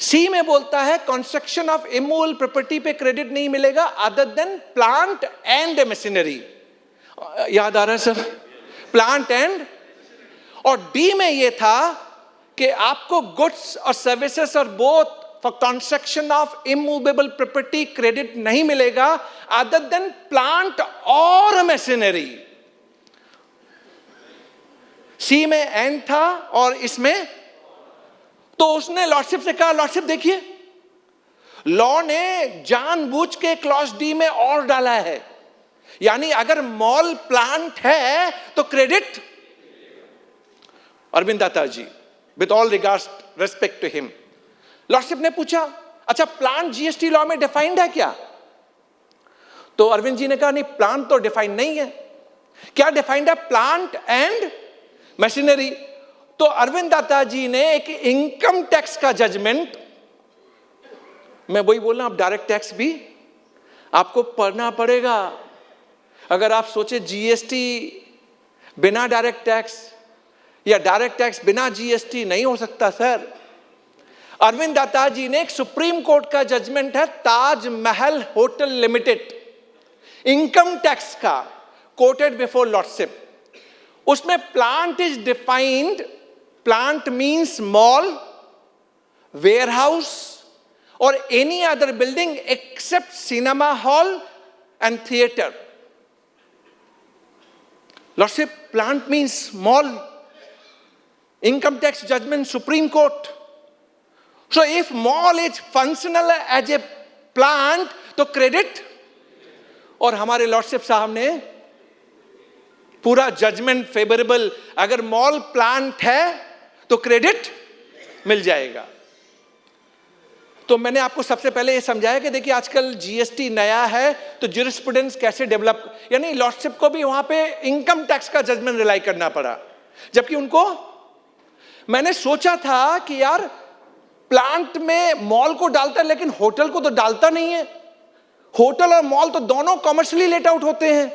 C में बोलता है कंस्ट्रक्शन ऑफ इमूवेबल प्रॉपर्टी पे credit नहीं मिलेगा other than plant and machinery. याद आ रहा है सर? Plant and. और डी में यह था कि आपको गुड्स और सर्विसेज और both for construction of immovable property credit नहीं मिलेगा अदर देन प्लांट और मशीनरी। सी में एंड था और इसमें, तो उसने लॉर्डशिप से कहा लॉर्डशिप देखिए लॉ ने जानबूझ के क्लॉज डी में और डाला है, यानी अगर मॉल प्लांट है तो credit. Arvind Datar ji with all regards respect to him, lordship ने पूछा अच्छा प्लांट जीएसटी लॉ में डिफाइंड है क्या? तो अरविंद जी ने कहा नहीं प्लांट तो डिफाइंड नहीं है। क्या डिफाइंड है? Plant and machinery. तो अरविंद दाता जी ने एक इनकम टैक्स का जजमेंट, मैं वही बोल रहा हूं, अब डायरेक्ट टैक्स भी आपको पढ़ना पड़ेगा। अगर आप सोचे जीएसटी बिना डायरेक्ट टैक्स या डायरेक्ट टैक्स बिना जीएसटी, नहीं हो सकता सर। अरविंद दाता जी ने एक सुप्रीम कोर्ट का जजमेंट है Taj Mahal hotel limited, income tax का, कोटेड बिफोर लॉर्डशिप। उसमें plant is defined, plant means mall, warehouse और any other building except cinema hall and theatre. Lordship plant means mall, income tax judgment Supreme Court. So if mall is functional as a plant तो credit, और हमारे lordship साहब ने पूरा judgement favourable, अगर mall plant है तो credit मिल जाएगा। तो मैंने आपको सबसे पहले ये समझाया कि देखिए आजकल जीएसटी नया है तो ज्यूरिस्प्रूडेंस कैसे डेवलप, यानी लॉर्डशिप को भी वहां पे इनकम टैक्स का जजमेंट रिलाई करना पड़ा, जबकि उनको, मैंने सोचा था कि यार प्लांट में मॉल को डालता है लेकिन होटल को तो डालता नहीं है। होटल और मॉल तो दोनों कमर्शियली लेट आउट होते हैं,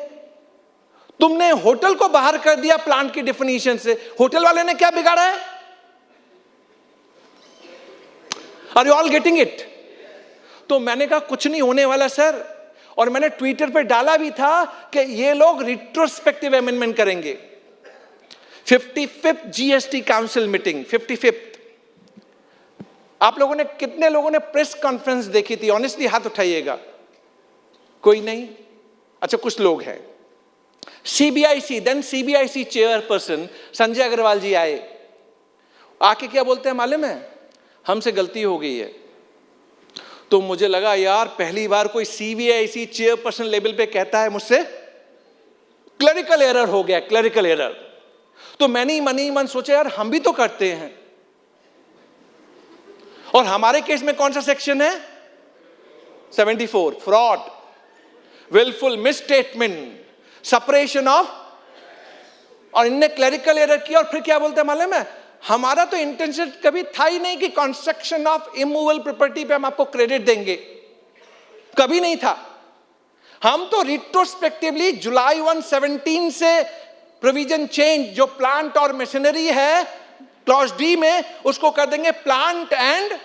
तुमने होटल को बाहर कर दिया प्लांट की डेफिनेशन से। होटल वाले ने क्या बिगाड़ा है? Are you all getting it? तो मैंने कहा कुछ नहीं होने वाला सर, और मैंने ट्विटर पे डाला भी था कि ये लोग रिट्रोस्पेक्टिव अमेंडमेंट करेंगे। 55th GST council meeting, 55th। आप लोगों ने, कितने लोगों ने प्रेस कॉन्फ्रेंस देखी थी? ऑनेस्टली हाथ उठाइएगा। कोई नहीं? अच्छा, कुछ लोग हैं। CBIC, then CBIC chairperson Sanjay Agarwal ji आए, आके क्या बोलते हैं मालूम है? हमसे गलती हो गई है। तो मुझे लगा यार पहली बार कोई सीबीआईसी चेयरपर्सन लेवल पे कहता है मुझसे क्लरिकल एरर हो गया, क्लरिकल एरर। तो मैंने ही मन ही मन सोचा यार हम भी तो करते हैं, और हमारे केस में कौन सा सेक्शन है? 74, fraud, wilful misstatement, separation of, और इनने क्लरिकल एरर किया। और फिर क्या बोलते हैं मालूम है? हमारा तो इंटेंशन कभी था ही नहीं कि कंस्ट्रक्शन ऑफ इमूवेबल प्रॉपर्टी पे हम आपको क्रेडिट देंगे, कभी नहीं था। हम तो रिट्रोस्पेक्टिवली जुलाई 1 से प्रोविजन चेंज, जो प्लांट और मशीनरी है क्लॉज डी में, उसको कर देंगे प्लांट एंड।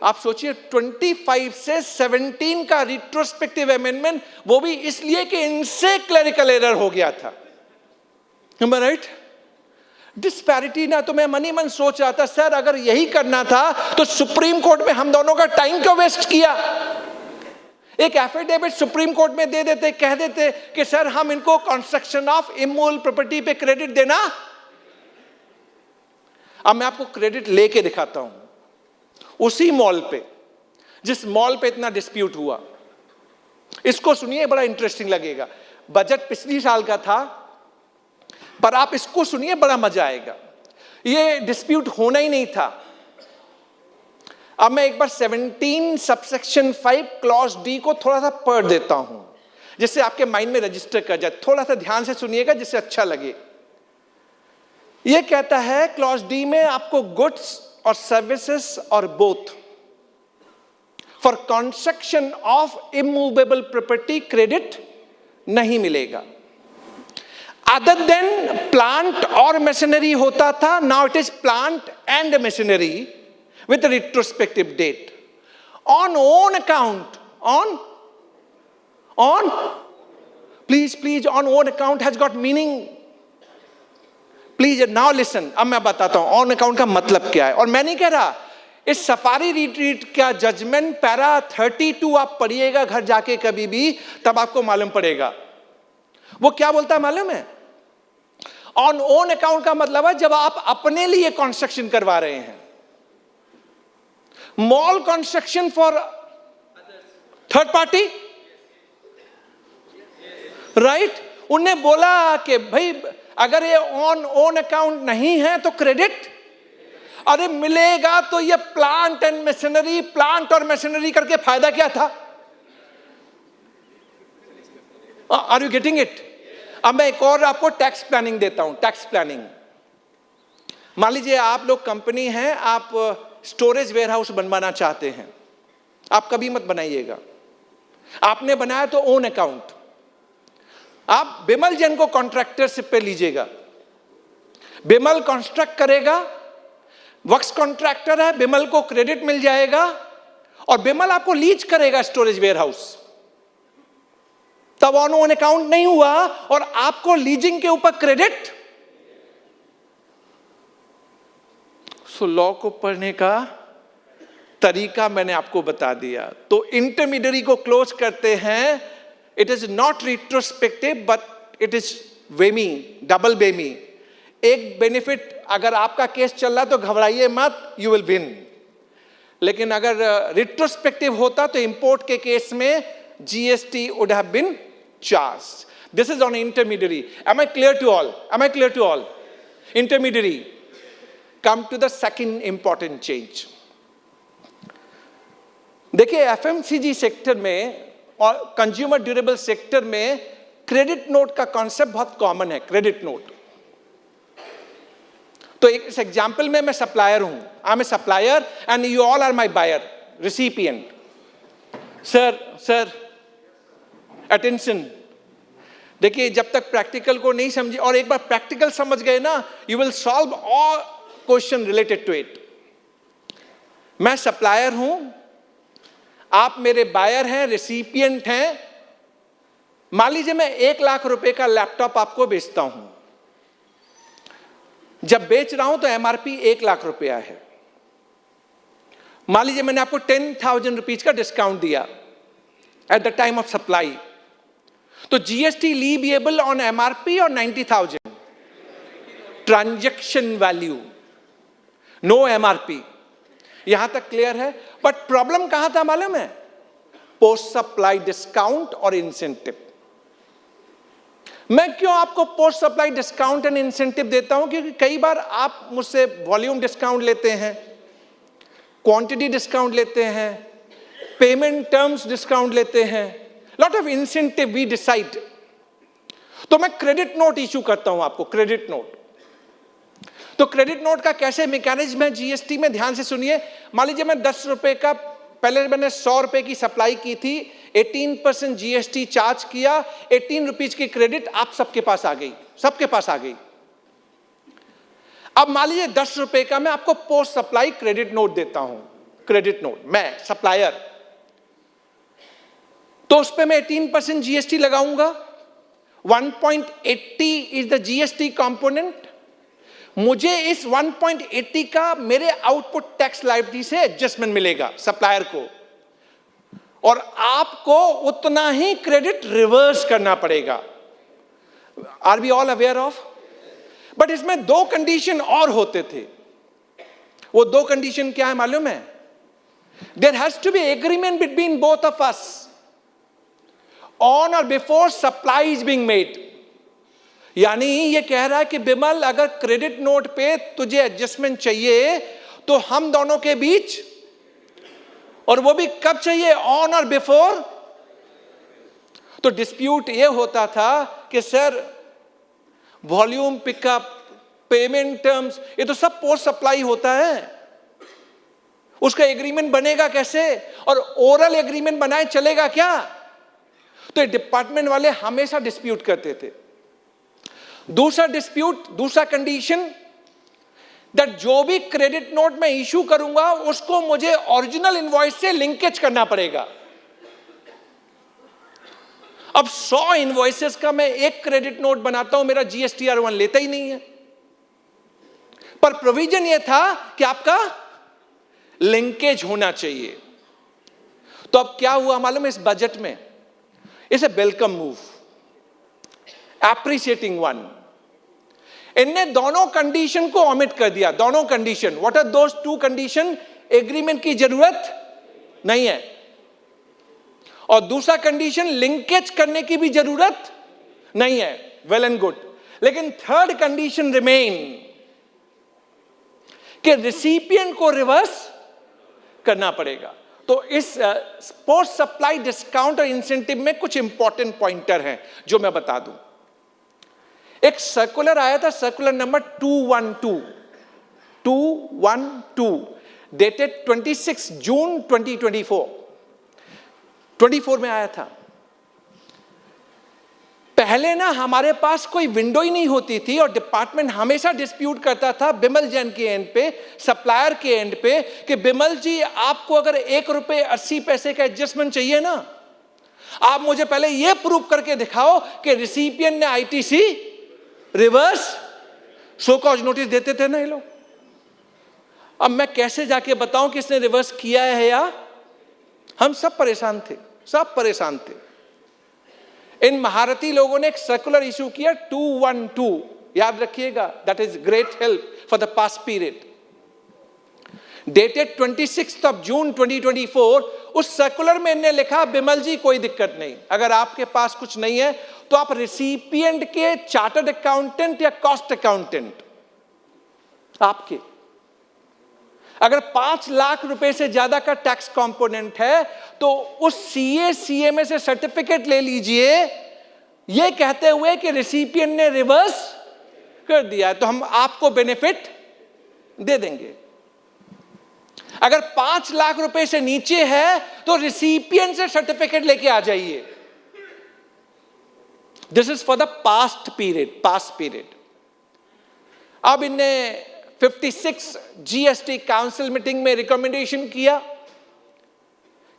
आप सोचिए 25 से 17 का रिट्रोस्पेक्टिव अमेंडमेंट, वो भी इसलिए कि इनसे क्लरिकल एरर हो गया था। राइट? डिस्पैरिटी ना, तो मैं मन ही मन सोच रहा था सर अगर यही करना था तो सुप्रीम कोर्ट में हम दोनों का टाइम क्यों वेस्ट किया? एक एफिडेविट सुप्रीम कोर्ट में दे देते, कह देते कि सर हम इनको कंस्ट्रक्शन ऑफ इमूवेबल प्रॉपर्टी पे क्रेडिट देना। अब मैं आपको क्रेडिट लेके दिखाता हूं, उसी मॉल पे, जिस मॉल पे इतना डिस्प्यूट हुआ। इसको सुनिए, बड़ा इंटरेस्टिंग लगेगा। बजट पिछली साल का था, पर आप इसको सुनिए, बड़ा मजा आएगा। ये डिस्प्यूट होना ही नहीं था। अब मैं एक बार 17 सबसेक्शन 5 क्लॉज डी को थोड़ा सा पढ़ देता हूं, जिससे आपके माइंड में रजिस्टर कर जाए। थोड़ा सा ध्यान से सुनिएगा जिससे अच्छा लगे। यह कहता है क्लॉज डी में आपको गुड्स और सर्विसेज और both for construction of immovable property credit नहीं मिलेगा। अदर देन प्लांट और मशीनरी होता था, now it is plant and machinery with a retrospective date. On own account, please, on own account has got meaning. Please, now listen, अब मैं बताता हूं on account का मतलब क्या है। और मैं नहीं कह रहा, इस सफारी रिट्रीट का जजमेंट पैरा 32 आप पढ़िएगा घर जाके कभी भी, तब आपको मालूम पड़ेगा। वो क्या बोलता है मालूम है? ऑन ओन अकाउंट का मतलब है जब आप अपने लिए कंस्ट्रक्शन करवा रहे हैं। Mall construction for third party, right? उनने बोला कि भाई अगर ये ऑन ओन अकाउंट नहीं है तो क्रेडिट अरे मिलेगा। तो ये प्लांट एंड मशीनरी, प्लांट और मशीनरी करके फायदा क्या था? Are you getting it? अब मैं एक और आपको टैक्स प्लानिंग देता हूं। टैक्स प्लानिंग, मान लीजिए आप लोग कंपनी हैं, आप स्टोरेज वेयरहाउस बनवाना चाहते हैं, आप कभी मत बनाइएगा। आपने बनाया तो ओन अकाउंट, आप बिमल जैन को कॉन्ट्रैक्टरशिप पे लीजिएगा। बिमल कंस्ट्रक्ट करेगा, वर्क्स कॉन्ट्रैक्टर है, बिमल को क्रेडिट मिल जाएगा, और बिमल आपको लीज करेगा स्टोरेज वेयरहाउस। तब ऑन ओन अकाउंट नहीं हुआ और आपको लीजिंग के ऊपर क्रेडिट। सो लॉ को पढ़ने का तरीका मैंने आपको बता दिया। तो इंटरमीडियरी को क्लोज करते हैं। It is not retrospective but it is whammy, double whammy. एक बेनिफिट, अगर आपका केस चल रहा तो घबराइए मत, यू विल विन। लेकिन अगर रिट्रोस्पेक्टिव होता तो इंपोर्ट के केस में GST would have been charged. This is on intermediary. Am I clear to all? Am I clear to all? Intermediary. Come to the second important change. देखिए FMCG sector में और consumer durable sector में credit note का concept बहुत common है। Credit note, तो इस example में मैं सप्लायर हूं, I am a supplier and you all are my buyer, recipient. Sir attention, देखिए जब तक प्रैक्टिकल को नहीं समझे, और एक बार प्रैक्टिकल समझ गए ना, you will solve all question related to it. मैं सप्लायर हूं, आप मेरे बायर हैं, रिसिपिएंट हैं। मान लीजिए मैं 1 लाख रुपए का लैपटॉप आपको बेचता हूं। जब बेच रहा हूं तो एमआरपी 1 लाख रुपया है। मान लीजिए मैंने आपको 10,000 रुपीज का डिस्काउंट दिया at the time of supply, तो जीएसटी लीवेबल ऑन एमआरपी और 90,000 ट्रांजैक्शन वैल्यू, नो एमआरपी। यहां तक क्लियर है? बट प्रॉब्लम कहां था मालूम है? Post supply discount or incentive. मैं क्यों आपको post supply discount and incentive देता हूं? क्योंकि कई बार आप मुझसे वॉल्यूम डिस्काउंट लेते हैं, क्वांटिटी डिस्काउंट लेते हैं, पेमेंट टर्म्स डिस्काउंट लेते हैं, lot of incentive we decide. तो मैं क्रेडिट नोट इशू करता हूं आपको, क्रेडिट नोट। तो क्रेडिट नोट का कैसे मैकेनिज्म है जीएसटी में, ध्यान से सुनिए। मान लीजिए मैं 10 रुपए का, पहले मैंने 100 रुपए की सप्लाई की थी, 18% जीएसटी चार्ज किया, 18 रुपीज की क्रेडिट आप सबके पास आ गई, सबके पास आ गई। अब मान लीजिए 10 रुपए का मैं आपको पोस्ट सप्लाई क्रेडिट नोट देता हूं, क्रेडिट नोट, मैं सप्लायर, तो उस पे मैं 18% जीएसटी लगाऊंगा। 1.80 इज द जीएसटी कंपोनेंट। मुझे इस 1.80 का मेरे आउटपुट टैक्स लायबिलिटी से एडजस्टमेंट मिलेगा सप्लायर को, और आपको उतना ही क्रेडिट रिवर्स करना पड़ेगा। Are we all aware of? But इसमें 2 कंडीशन और होते थे। वो 2 कंडीशन क्या है मालूम है? There has to be agreement between both of us on or before supply is being made. यानी ये कह रहा है कि बिमल, अगर क्रेडिट नोट पे तुझे एडजस्टमेंट चाहिए तो हम दोनों के बीच, और वो भी कब चाहिए? On or before. तो डिस्प्यूट ये होता था कि sir volume pickup, payment terms, ये तो सब पोस्ट सप्लाई होता है, उसका एग्रीमेंट बनेगा कैसे? और ओरल एग्रीमेंट बनाए चलेगा क्या? तो डिपार्टमेंट वाले हमेशा डिस्प्यूट करते थे। दूसरा डिस्प्यूट, दूसरा कंडीशन, दैट जो भी क्रेडिट नोट में इशू करूंगा उसको मुझे ओरिजिनल इनवॉइस से लिंकेज करना पड़ेगा। अब 100 इनवॉइसेस का मैं एक क्रेडिट नोट बनाता हूं, मेरा जीएसटीआर1 लेता ही नहीं है। पर प्रोविजन यह था कि आपका लिंकेज होना चाहिए। तो अब क्या हुआ मालूम है इस बजट में? It's a welcome move, appreciating one. इनने दोनों कंडीशन को ओमिट कर दिया। दोनों condition, what are those 2 condition? Agreement की जरूरत नहीं है, और दूसरा कंडीशन लिंकेज करने की भी जरूरत नहीं है। Well and good. लेकिन थर्ड कंडीशन रिमेन कि रिसिपिएंट को रिवर्स करना पड़ेगा। तो इस post supply discount or incentive में कुछ इंपॉर्टेंट पॉइंटर हैं जो मैं बता दूं। एक सर्कुलर आया था, सर्कुलर नंबर 212 डेटेड 26 जून 2024 में आया था। पहले ना हमारे पास कोई विंडो ही नहीं होती थी और डिपार्टमेंट हमेशा डिस्प्यूट करता था बिमल जैन के एंड पे, सप्लायर के एंड पे, कि बिमल जी आपको अगर 1 रुपए 80 पैसे का एडजस्टमेंट चाहिए ना, आप मुझे पहले यह प्रूव करके दिखाओ कि रिसिपिएंट ने ITC reverse show cause notice देते थे ना ये लोग। अब मैं कैसे जाके बताऊं कि इसने रिवर्स किया है या? हम सब परेशान थे, सब परेशान थे। इन महारथी लोगों ने एक सर्कुलर इशू किया 212, याद रखिएगा, that is great help for the past period, dated 26 of June 2024। उस सर्कुलर में इन्होंने लिखा, बिमल जी कोई दिक्कत नहीं, अगर आपके पास कुछ नहीं है तो आप रिसिपिएंट के चार्टर्ड अकाउंटेंट या कॉस्ट अकाउंटेंट आपके, अगर 5 लाख रुपए से ज्यादा का टैक्स कंपोनेंट है तो उस सीए सीएमए से सर्टिफिकेट ले लीजिए, ये कहते हुए कि रिसिपिएंट ने रिवर्स कर दिया, तो हम आपको बेनिफिट दे देंगे। अगर 5 लाख रुपए से नीचे है तो रिसिपिएंट से सर्टिफिकेट लेके आ जाइए। This is for the past period. अब इनने 56 जीएसटी काउंसिल मीटिंग में रिकमेंडेशन किया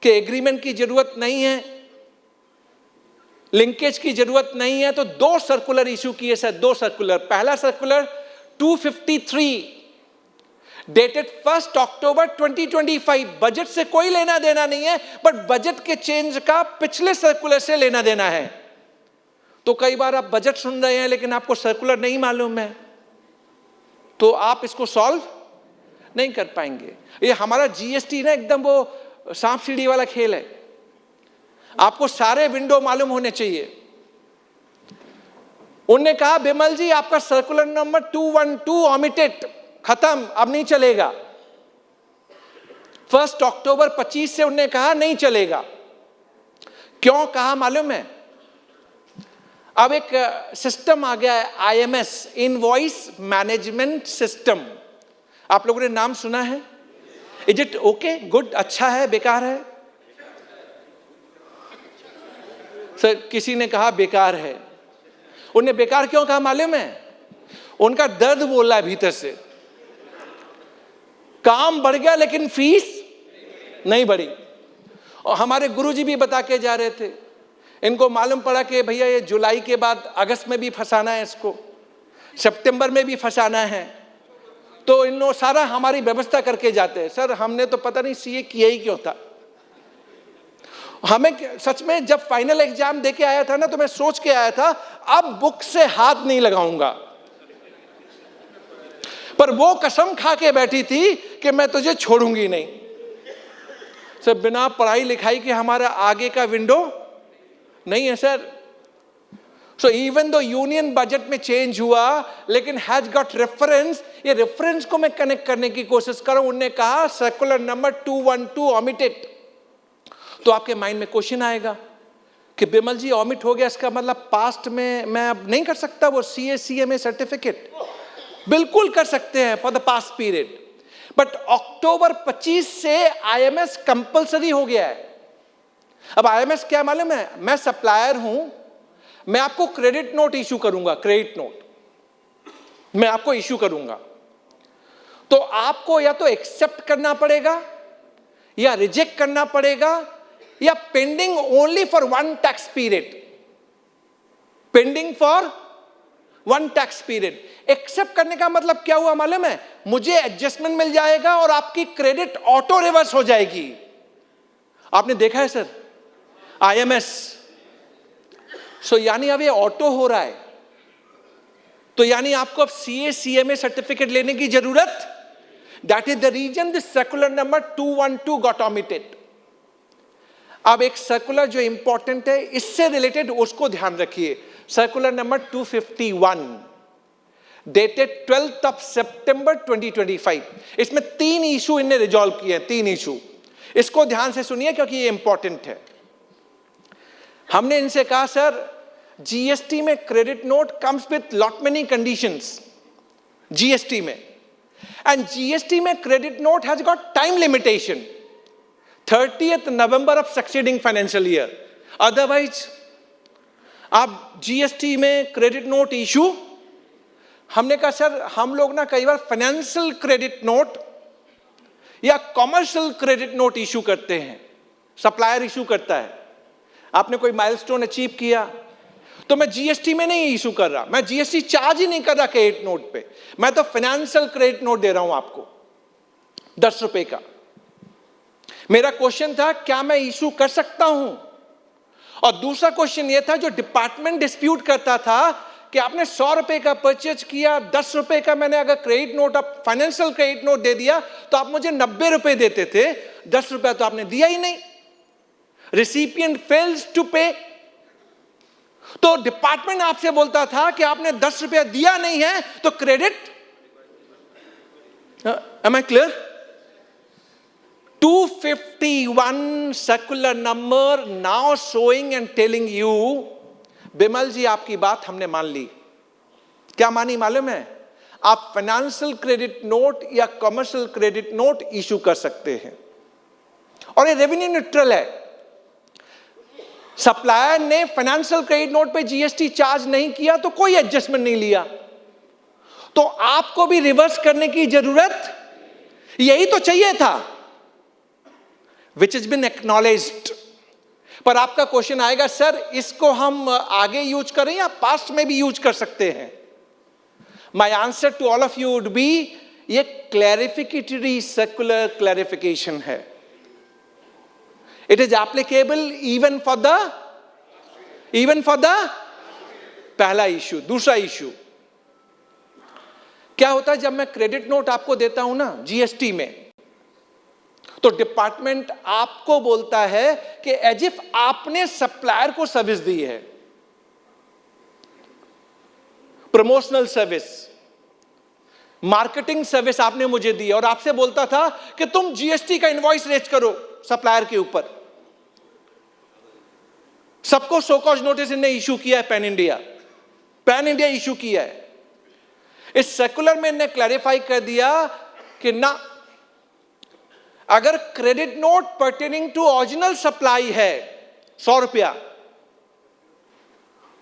कि एग्रीमेंट की जरूरत नहीं है, लिंकेज की जरूरत नहीं है, तो 2 सर्कुलर इशू किए सर, 2 सर्कुलर। पहला सर्कुलर 253 डेटेड 1 अक्टूबर 2025, बजट से कोई लेना देना नहीं है, बट बजट के चेंज का पिछले सर्कुलर से लेना देना है। तो कई बार आप बजट सुन रहे हैं लेकिन आपको सर्कुलर नहीं मालूम है, तो आप इसको सॉल्व नहीं कर पाएंगे। ये हमारा जीएसटी ना एकदम वो सांप सीढ़ी वाला खेल है, आपको सारे विंडो मालूम होने चाहिए। उन्होंने कहा बिमल जी आपका सर्कुलर नंबर 212 ओमिटेड, खत्म, अब नहीं चलेगा। 1 अक्टूबर 25 से उन्होंने कहा नहीं चलेगा। क्यों कहा मालूम है? अब एक सिस्टम आ गया है आईएमएस, इनवॉइस मैनेजमेंट सिस्टम। आप लोगों ने नाम सुना है? इज इट ओके, गुड, अच्छा है, बेकार है? सर किसी ने कहा बेकार है। उन्हें बेकार क्यों कहा मालूम है? उनका दर्द बोला है भीतर से, काम बढ़ गया लेकिन फीस नहीं बढ़ी। और हमारे गुरुजी भी बता के जा रहे थे, इनको मालूम पड़ा कि भैया ये जुलाई के बाद अगस्त में भी फंसाना है, इसको सितंबर में भी फंसाना है, तो इन लोग सारा हमारी व्यवस्था करके जाते हैं। सर हमने तो पता नहीं सीए किया ही क्यों था। हमें सच में जब फाइनल एग्जाम देके आया था ना, तो मैं सोच के आया था अब बुक से हाथ नहीं लगाऊंगा, पर वो कसम खा के बैठी थी कि मैं तुझे छोड़ूंगी नहीं। सर बिना पढ़ाई लिखाई के हमारा आगे का विंडो नहीं है sir. So even though union budget में चेंज हुआ, लेकिन हैज गॉट रेफरेंस, ये रेफरेंस को मैं कनेक्ट करने की कोशिश करूं। उन्होंने कहा सर्कुलर नंबर 212 ओमिटेड, तो आपके माइंड में क्वेश्चन आएगा कि बिमल जी ऑमिट हो गया, इसका मतलब पास्ट में मैं अब नहीं कर सकता वो CA/CMA सर्टिफिकेट? बिल्कुल कर सकते हैं for the past period, but October 25 से आईएमएस कंपलसरी हो गया है। अब आईएमएस क्या मालूम है? मैं सप्लायर हूं, मैं आपको क्रेडिट नोट इशू करूंगा, क्रेडिट नोट मैं आपको इशू करूंगा, तो आपको या तो एक्सेप्ट करना पड़ेगा या रिजेक्ट करना पड़ेगा, या pending only for 1 tax period, pending only 1 tax period. Accept करने का मतलब क्या हुआ मालूम है? मुझे एडजस्टमेंट मिल जाएगा और आपकी क्रेडिट ऑटो रिवर्स हो जाएगी। आपने देखा है सर आईएमएस? सो यानी अब ये ऑटो हो रहा है, तो यानी आपको अब CA/CMA सर्टिफिकेट लेने की जरूरत, that is the reason this circular number 212 got omitted. अब एक सर्कुलर जो इंपॉर्टेंट है इससे रिलेटेड, उसको ध्यान रखिए। सर्कुलर नंबर 251 डेटेड 12 सितंबर 2025। इसमें 3 इशू इन्हें रिजॉल्व किए हैं, 3 इशू। इसको ध्यान से सुनिए क्योंकि ये इंपॉर्टेंट है। हमने इनसे कहा सर जीएसटी में credit note comes with lot many conditions, GST में, एंड जीएसटी में credit note has got time limitation 30th November of succeeding financial year. Otherwise आप जीएसटी में क्रेडिट नोट इशू, हमने कहा सर हम लोग ना कई बार फाइनेंशियल क्रेडिट नोट या कॉमर्शियल क्रेडिट नोट इशू करते हैं, सप्लायर इशू करता है। आपने कोई माइलस्टोन अचीव किया तो मैं जीएसटी में नहीं इशू कर रहा, मैं जीएसटी चार्ज ही नहीं कर रहा क्रेडिट नोट पे, मैं तो फाइनेंशियल क्रेडिट नोट दे रहा हूं आपको 10 रुपए का। मेरा क्वेश्चन था क्या मैं इशू कर सकता हूं, और दूसरा क्वेश्चन यह था जो डिपार्टमेंट डिस्प्यूट करता था कि आपने 100 रुपए का परचेज किया, 10 रुपए का मैंने अगर क्रेडिट नोट, आप फाइनेंशियल क्रेडिट नोट दे दिया तो आप मुझे 90 रुपए देते थे, 10 रुपया तो आपने दिया ही नहीं। रिसिपिएंट फेल्स टू पे, तो डिपार्टमेंट आपसे बोलता था कि आपने 10 रुपया दिया नहीं है तो credit, am I clear? 251 circular number now showing and telling you, Bimal ji आपकी बात हमने मान ली। क्या मानी मालूम है? आप फाइनेंशियल क्रेडिट नोट या कमर्शियल क्रेडिट नोट इशू कर सकते हैं, और ये रेवेन्यू न्यूट्रल है। सप्लायर ने फाइनेंशियल क्रेडिट नोट पे जीएसटी चार्ज नहीं किया तो कोई एडजस्टमेंट नहीं लिया, तो आपको भी रिवर्स करने की जरूरत, यही तो चाहिए था। which has been acknowledged. पर आपका क्वेश्चन आएगा, सर इसको हम आगे यूज करें या पास्ट में भी यूज कर सकते हैं? My answer to all of you would be, ये क्लैरिफिकेटरी सर्कुलर क्लैरिफिकेशन है. It is applicable even for the पहला इश्यू. दूसरा इश्यू क्या होता है, जब मैं क्रेडिट नोट आपको देता हूं ना जीएसटी में, तो डिपार्टमेंट आपको बोलता है कि एज इफ आपने सप्लायर को सर्विस दी है, प्रमोशनल सर्विस, मार्केटिंग सर्विस आपने मुझे दी, और आपसे बोलता था कि तुम जीएसटी का इनवॉइस रेज करो सप्लायर के ऊपर. सबको सो कॉज नोटिस इन्हें इशू किया है, पैन इंडिया इशू किया है. इस सर्कुलर में इन्हें क्लैरिफाई कर दिया कि ना, अगर credit note pertaining to original supply है 100 रुपया,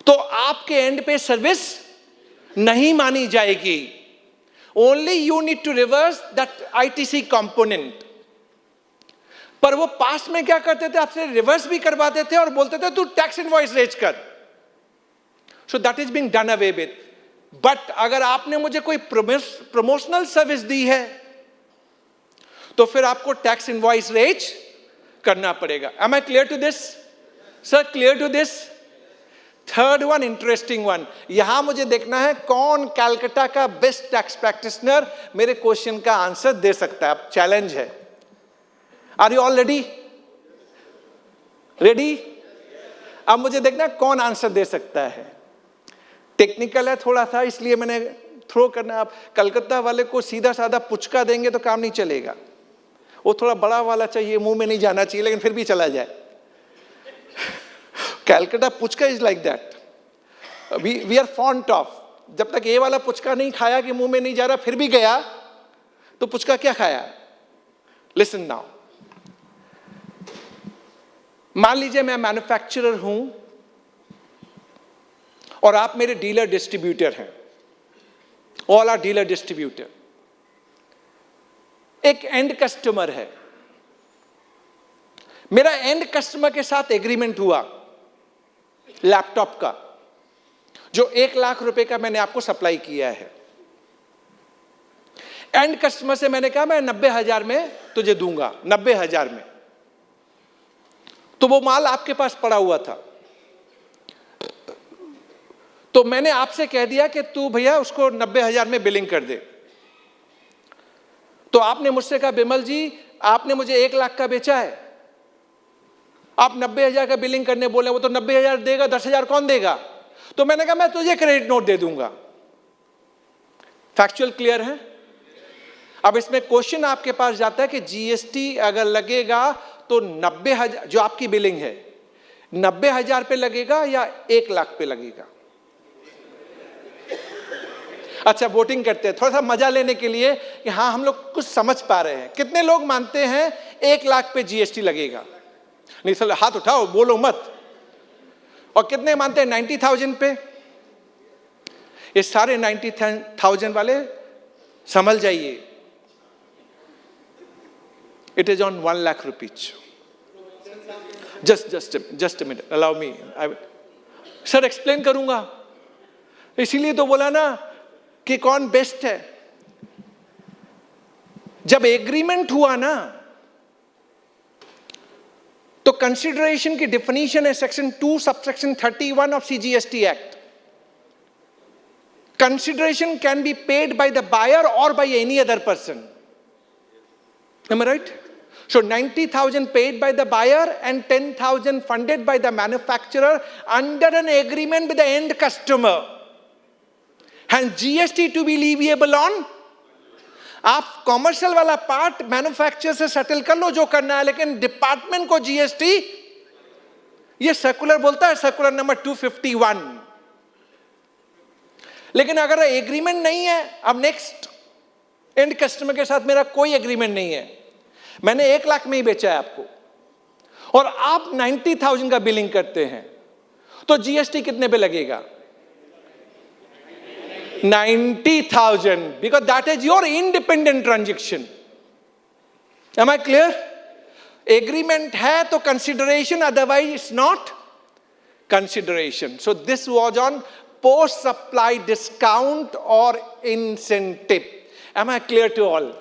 तो आपके एंड पे सर्विस नहीं मानी जाएगी. Only you need to reverse that ITC component. पर वो पास्ट में क्या करते थे, आपसे रिवर्स भी करवाते थे और बोलते थे तू टैक्स इनवॉइस रेज कर. सो that is being done away with. But अगर आपने मुझे कोई प्रमोशनल सर्विस दी है, तो फिर आपको टैक्स इनवॉइस रेज करना पड़ेगा. Am I clear to this sir? Clear to this? Third one, interesting one. यहां मुझे देखना है कौन कैलकाटा का बेस्ट टैक्स प्रैक्टिशनर मेरे क्वेश्चन का आंसर दे सकता है. अब चैलेंज है. Are you all ready? अब मुझे देखना है कौन आंसर दे सकता है. टेक्निकल है थोड़ा सा, इसलिए मैंने थ्रो करना. आप कलकत्ता वाले को सीधा साधा पुचका देंगे तो काम नहीं चलेगा. वो थोड़ा बड़ा वाला चाहिए, मुंह में नहीं जाना चाहिए लेकिन फिर भी चला जाए. Calcutta puchka is like that. We are fond of. जब तक ये वाला पुचका नहीं खाया कि मुंह में नहीं जा रहा, फिर भी गया, तो पुचका क्या खाया? Listen now. मान लीजिए मैं मैन्युफैक्चरर हूं और आप मेरे डीलर डिस्ट्रीब्यूटर हैं. All are dealer distributor. एक एंड कस्टमर है. मेरा एंड कस्टमर के साथ एग्रीमेंट हुआ लैपटॉप का, जो 1 लाख रुपए का मैंने आपको सप्लाई किया है. एंड कस्टमर से मैंने कहा मैं 90,000 में तुझे दूंगा, 90,000 में. तो वो माल आपके पास पड़ा हुआ था, तो मैंने आपसे कह दिया कि तू भैया उसको 90,000 में बिलिंग कर दे. तो आपने मुझसे कहा बिमल जी आपने मुझे 1 लाख का बेचा है, आप 90,000 का बिलिंग करने बोले, वो तो 90,000 देगा, 10,000 कौन देगा? तो मैंने कहा मैं तुझे क्रेडिट नोट दे दूंगा. फैक्चुअल क्लियर है? अब इसमें क्वेश्चन आपके पास जाता है कि जीएसटी अगर लगेगा तो 90,000 जो आपकी बिलिंग है 90,000 पे लगेगा या 1 लाख पे लगेगा? अच्छा, वोटिंग करते हैं थोड़ा सा मजा लेने के लिए कि हाँ हम लोग कुछ समझ पा रहे हैं. कितने लोग मानते हैं 1 लाख पे जीएसटी लगेगा? नहीं सर, हाथ उठाओ, बोलो मत. और कितने मानते हैं 90,000 पे? ये सारे 90,000 वाले संभल जाइए. It is on 1 lakh rupees. Just minute, allow me. Sir explain करूंगा, इसीलिए तो बोला ना कि कौन बेस्ट है. जब एग्रीमेंट हुआ ना, तो कंसिडरेशन की डेफिनेशन है section 2 subsection 31 of CGST act. Consideration can be paid by the buyer or by any other person. Am I right? So 90,000 paid by the buyer and 10,000 funded by the manufacturer under an agreement with the end customer. And GST to be leviable on? आप commercial वाला part manufacturer से settle कर लो जो करना है, लेकिन department को GST, ये सर्कुलर बोलता है, सर्कुलर नंबर 251. लेकिन अगर एग्रीमेंट नहीं है, अब नेक्स्ट एंड कस्टमर के साथ मेरा कोई एग्रीमेंट नहीं है, मैंने 1 लाख में ही बेचा है आपको और आप 90,000 का बिलिंग करते हैं, तो जीएसटी कितने पे लगेगा? 90,000, because that is your independent transaction. Am I clear? Agreement है तो consideration, otherwise it's not consideration. So this was on post supply discount or incentive. Am I clear to all?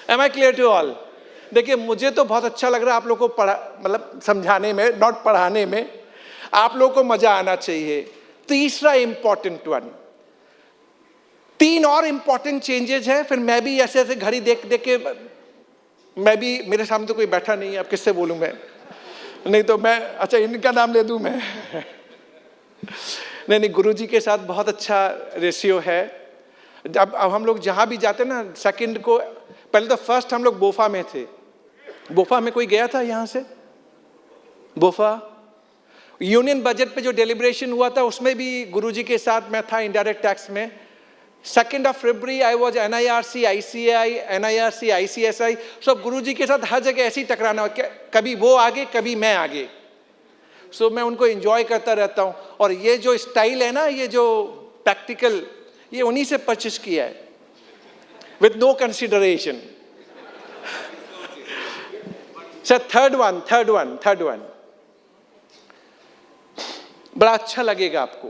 Am I clear to all? देखिए, मुझे तो बहुत अच्छा लग रहा है आप लोगों को मतलब समझाने में, नॉट पढ़ाने में. आप लोगों को मजा आना चाहिए. तीसरा इंपॉर्टेंट वन, 3 और इंपॉर्टेंट चेंजेस हैं. फिर मैं भी ऐसे ऐसे घड़ी देख देख के, मैं भी, मेरे सामने तो कोई बैठा नहीं है, अब किससे बोलूं मैं? नहीं तो मैं, अच्छा इनका नाम ले दूं मैं? नहीं, गुरुजी के साथ बहुत अच्छा रेशियो है. अब हम लोग जहां भी जाते हैं ना, सेकंड को, पहले तो फर्स्ट हम लोग बोफा में थे. बोफा में कोई गया था यहां से? बोफा यूनियन बजट पे जो डेलिब्रेशन हुआ था उसमें भी गुरुजी के साथ मैं था, इनडायरेक्ट टैक्स में. 2nd of February I was NIRC, ICAI, NIRC, ICSI. सो गुरुजी के साथ हर जगह ऐसी टकराना, कभी वो आगे कभी मैं आगे. सो मैं उनको एंजॉय करता रहता हूँ. और ये जो स्टाइल है ना, ये जो प्रैक्टिकल, ये उन्हीं से परचेस किया है, with no consideration. Sir third one बड़ा अच्छा लगेगा आपको.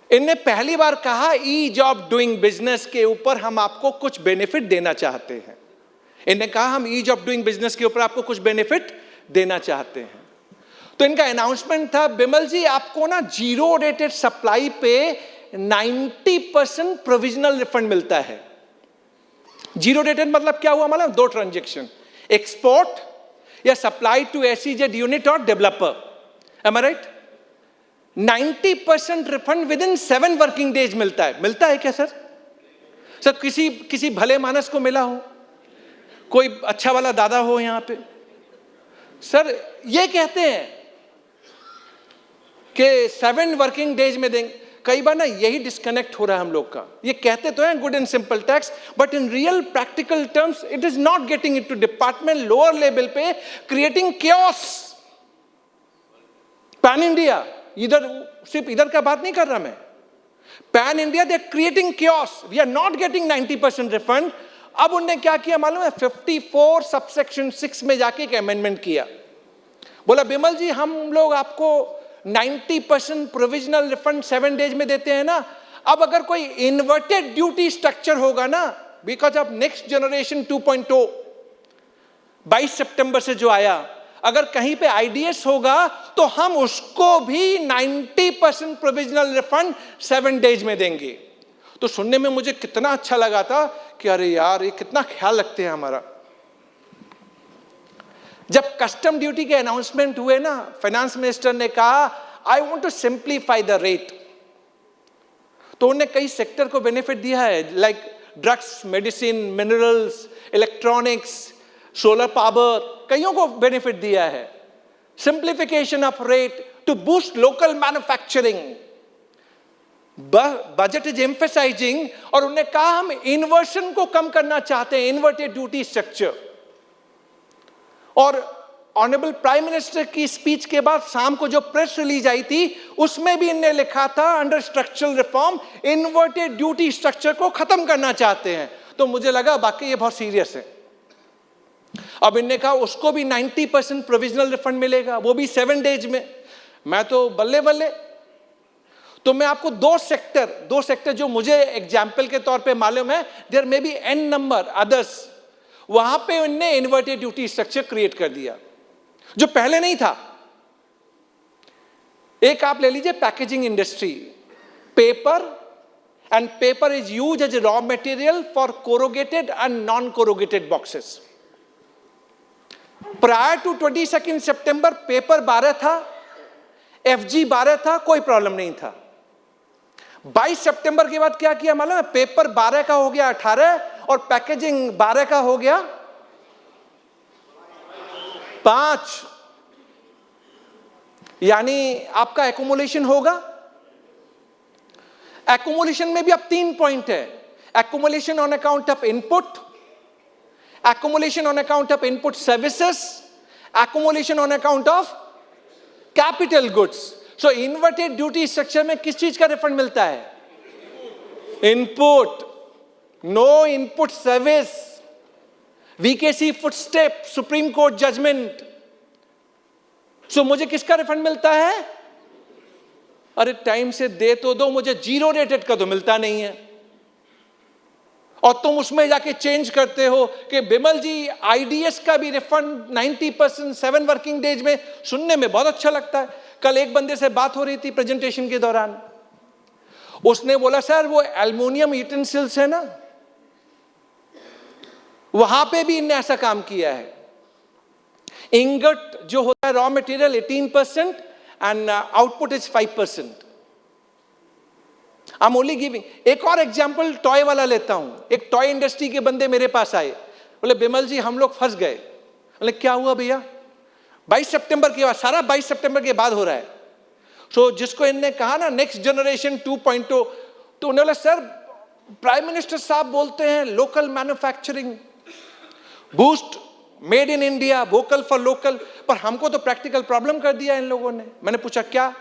इनने पहली बार कहा ईज ऑफ डूइंग बिजनेस के ऊपर हम आपको कुछ बेनिफिट देना चाहते हैं. इनने कहा हम ईज ऑफ डूइंग बिजनेस के ऊपर आपको कुछ बेनिफिट देना चाहते हैं. तो इनका अनाउंसमेंट था, बिमल जी आपको ना जीरो रेटेड सप्लाई पे 90% प्रोविजनल रिफंड मिलता है. जीरो रेटेड मतलब क्या हुआ? मतलब 2 ट्रांजेक्शन, एक्सपोर्ट या सप्लाई टू एसईजेड यूनिट और developer. Am I right? 90% refund within 7 working days मिलता है. मिलता है क्या सर? सर किसी भले मानस को मिला हो, कोई अच्छा वाला दादा हो यहां पे? सर ये कहते हैं कि 7 वर्किंग डेज में देंगे. कई बार ना यही डिस्कनेक्ट हो रहा है हम लोग का. ये कहते तो हैं good and simple tax, but in real practical terms it is not getting into department lower level पे, क्रिएटिंग chaos. पैन इंडिया, इधर सिर्फ इधर का बात नहीं कर रहा मैं, pan India they creating chaos. We are not getting 90% refund. अब उनने क्या किया मालूम है? 54 सबसेक्शन 6 में जाके एक अमेंडमेंट किया. बोला बिमल जी हम लोग आपको 90% प्रोविजनल रिफंड 7 डेज में देते हैं ना. अब अगर कोई इन्वर्टेड ड्यूटी स्ट्रक्चर होगा ना, बिकॉज ऑफ नेक्स्ट जनरेशन 2.0 22 सितंबर से जो आया, अगर कहीं पे आईडीएस होगा तो हम उसको भी 90% प्रोविजनल रिफंड 7 डेज में देंगे. तो सुनने में मुझे कितना अच्छा लगा था कि अरे यार ये कितना ख्याल रखते हैं हमारा. जब कस्टम ड्यूटी के अनाउंसमेंट हुए ना, फाइनेंस मिनिस्टर ने कहा I want to simplify the rate. तो उन्होंने कई सेक्टर को बेनिफिट दिया है, like drugs, medicine, minerals, electronics, solar power, कईयों को बेनिफिट दिया है. Simplification of rate to boost local manufacturing. Budget is emphasising. और उन्होंने कहा हम इन्वर्शन को कम करना चाहते हैं, इन्वर्टेड ड्यूटी स्ट्रक्चर. और ऑनरेबल प्राइम मिनिस्टर की स्पीच के बाद शाम को जो प्रेस रिलीज आई थी उसमें भी इन्होंने लिखा था under structural reform inverted duty structure को खत्म करना चाहते हैं. तो मुझे लगा बाकी ये बहुत सीरियस है. अब इन्होंने कहा उसको भी 90% प्रोविजनल रिफंड मिलेगा, वो भी 7 डेज में. मैं तो बल्ले बल्ले. तो मैं आपको दो सेक्टर जो मुझे एग्जाम्पल के तौर पे मालूम है, there may be an number others, वहां पे उन्होंने इन्वर्टेड ड्यूटी स्ट्रक्चर क्रिएट कर दिया जो पहले नहीं था. एक आप ले लीजिए packaging industry. Paper is use as a raw material for corrugated and non corrugated boxes. Prior to 22 सितंबर पेपर 12 था, एफजी 12 था, कोई प्रॉब्लम नहीं था. 22 सितंबर के बाद क्या किया मालूम है? पेपर 12 का हो गया 18 और पैकेजिंग 12 का हो गया 5. यानी आपका एक्यूमुलेशन होगा. एक्यूमुलेशन में भी अब 3 पॉइंट है. Accumulation on account of input, accumulation on account of input services, accumulation on account of capital goods. So inverted duty structure में किस चीज का रिफंड मिलता है? Input. No input service. VKC footstep, supreme court judgment. So मुझे किसका refund मिलता है? अरे टाइम से दे तो दो, मुझे 0 रेटेड का तो मिलता नहीं है। और तुम उसमें जाके चेंज करते हो कि बिमल जी आईडीएस का भी रिफंड 90% 7 वर्किंग डेज में। सुनने में बहुत अच्छा लगता है। कल एक बंदे से बात हो रही थी प्रेजेंटेशन के दौरान, उसने बोला सर वो एल्युमिनियम यूटेंसिल्स है ना, वहां पे भी इनने ऐसा काम किया है। इंगट जो होता है raw material 18% and output is 5%। I am only giving. एक और एग्जांपल टॉय वाला लेता हूं। एक टॉय इंडस्ट्री के बंदे मेरे पास आए, बोले बिमल जी हम लोग फंस गए। बोले क्या हुआ भैया? 22 सितंबर के बाद, सारा 22 सितंबर के बाद हो रहा है। सो जिसको इनने कहा ना नेक्स्ट जनरेशन 2.0, तो उन्होंने बोला सर प्राइम मिनिस्टर साहब बोलते हैं local manufacturing, boost made in India, vocal for local, पर हमको तो प्रैक्टिकल प्रॉब्लम कर दिया इन लोगों ने। मैंने पूछा क्या?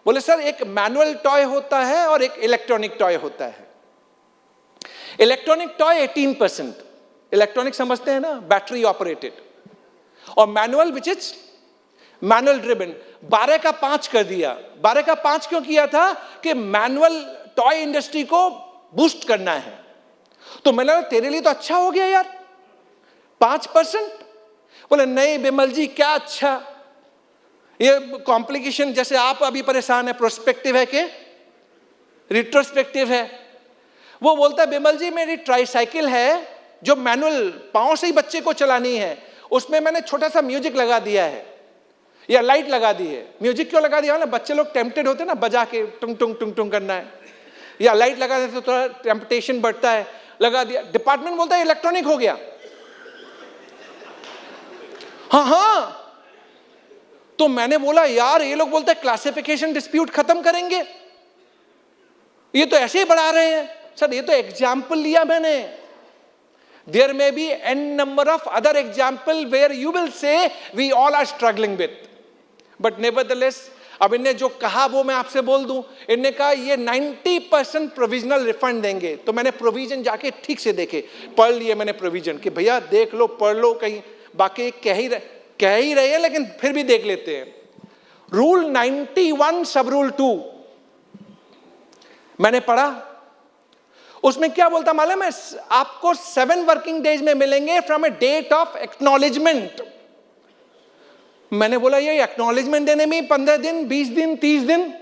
बोले सर एक मैनुअल टॉय होता है और एक इलेक्ट्रॉनिक टॉय होता है। इलेक्ट्रॉनिक टॉय 18%, इलेक्ट्रॉनिक समझते हैं ना, बैटरी ऑपरेटेड, और manual which is manual driven 12 का 5 कर दिया। 12 का 5 क्यों किया था? कि मैनुअल टॉय इंडस्ट्री को बूस्ट करना है। तो मैंने कहा तेरे लिए तो अच्छा हो गया यार 5%। बोले नहीं बिमल जी क्या अच्छा, ये कॉम्प्लिकेशन जैसे आप अभी परेशान है, प्रोस्पेक्टिव है कि रिट्रोस्पेक्टिव है। वो बोलता है बिमल जी मेरी ट्राईसाइकिल है जो मैनुअल पांव से ही बच्चे को चलानी है, उसमें मैंने छोटा सा म्यूजिक लगा दिया है या लाइट लगा दी है। म्यूजिक क्यों लगा दिया ना, बच्चे लोग टेम्पटेड होते हैं ना बजा के टुंग टुंग टुंग टुंग करना है, या लाइट लगा देते तो थोड़ा टेम्पटेशन बढ़ता है, लगा दिया। डिपार्टमेंट बोलता है इलेक्ट्रॉनिक हो गया। हाँ हाँ, तो मैंने बोला यार ये लोग बोलते हैं क्लासिफिकेशन डिस्प्यूट खत्म करेंगे, ये तो ऐसे ही बढ़ा रहे हैं। सर ये तो एग्जाम्पल लिया मैंने, there may be an number of other example where you will say we all are struggling with, but nevertheless अब इनने जो कहा वो मैं आपसे बोल दूं। इनने कहा ये 90% प्रोविजनल रिफंड देंगे। तो मैंने प्रोविजन जाके ठीक से देखे, पढ़ लिए मैंने प्रोविजन कि भैया देख लो पढ़ लो, कहीं बाकी कह ही रहे हैं लेकिन फिर भी देख लेते हैं। रूल 91 सब रूल 2 मैंने पढ़ा, उसमें क्या बोलता मालूम है? आपको 7 वर्किंग डेज में मिलेंगे from a date of acknowledgement. मैंने बोला ये एक्नॉलेजमेंट देने में 15 दिन, 20 दिन, 30 दिन,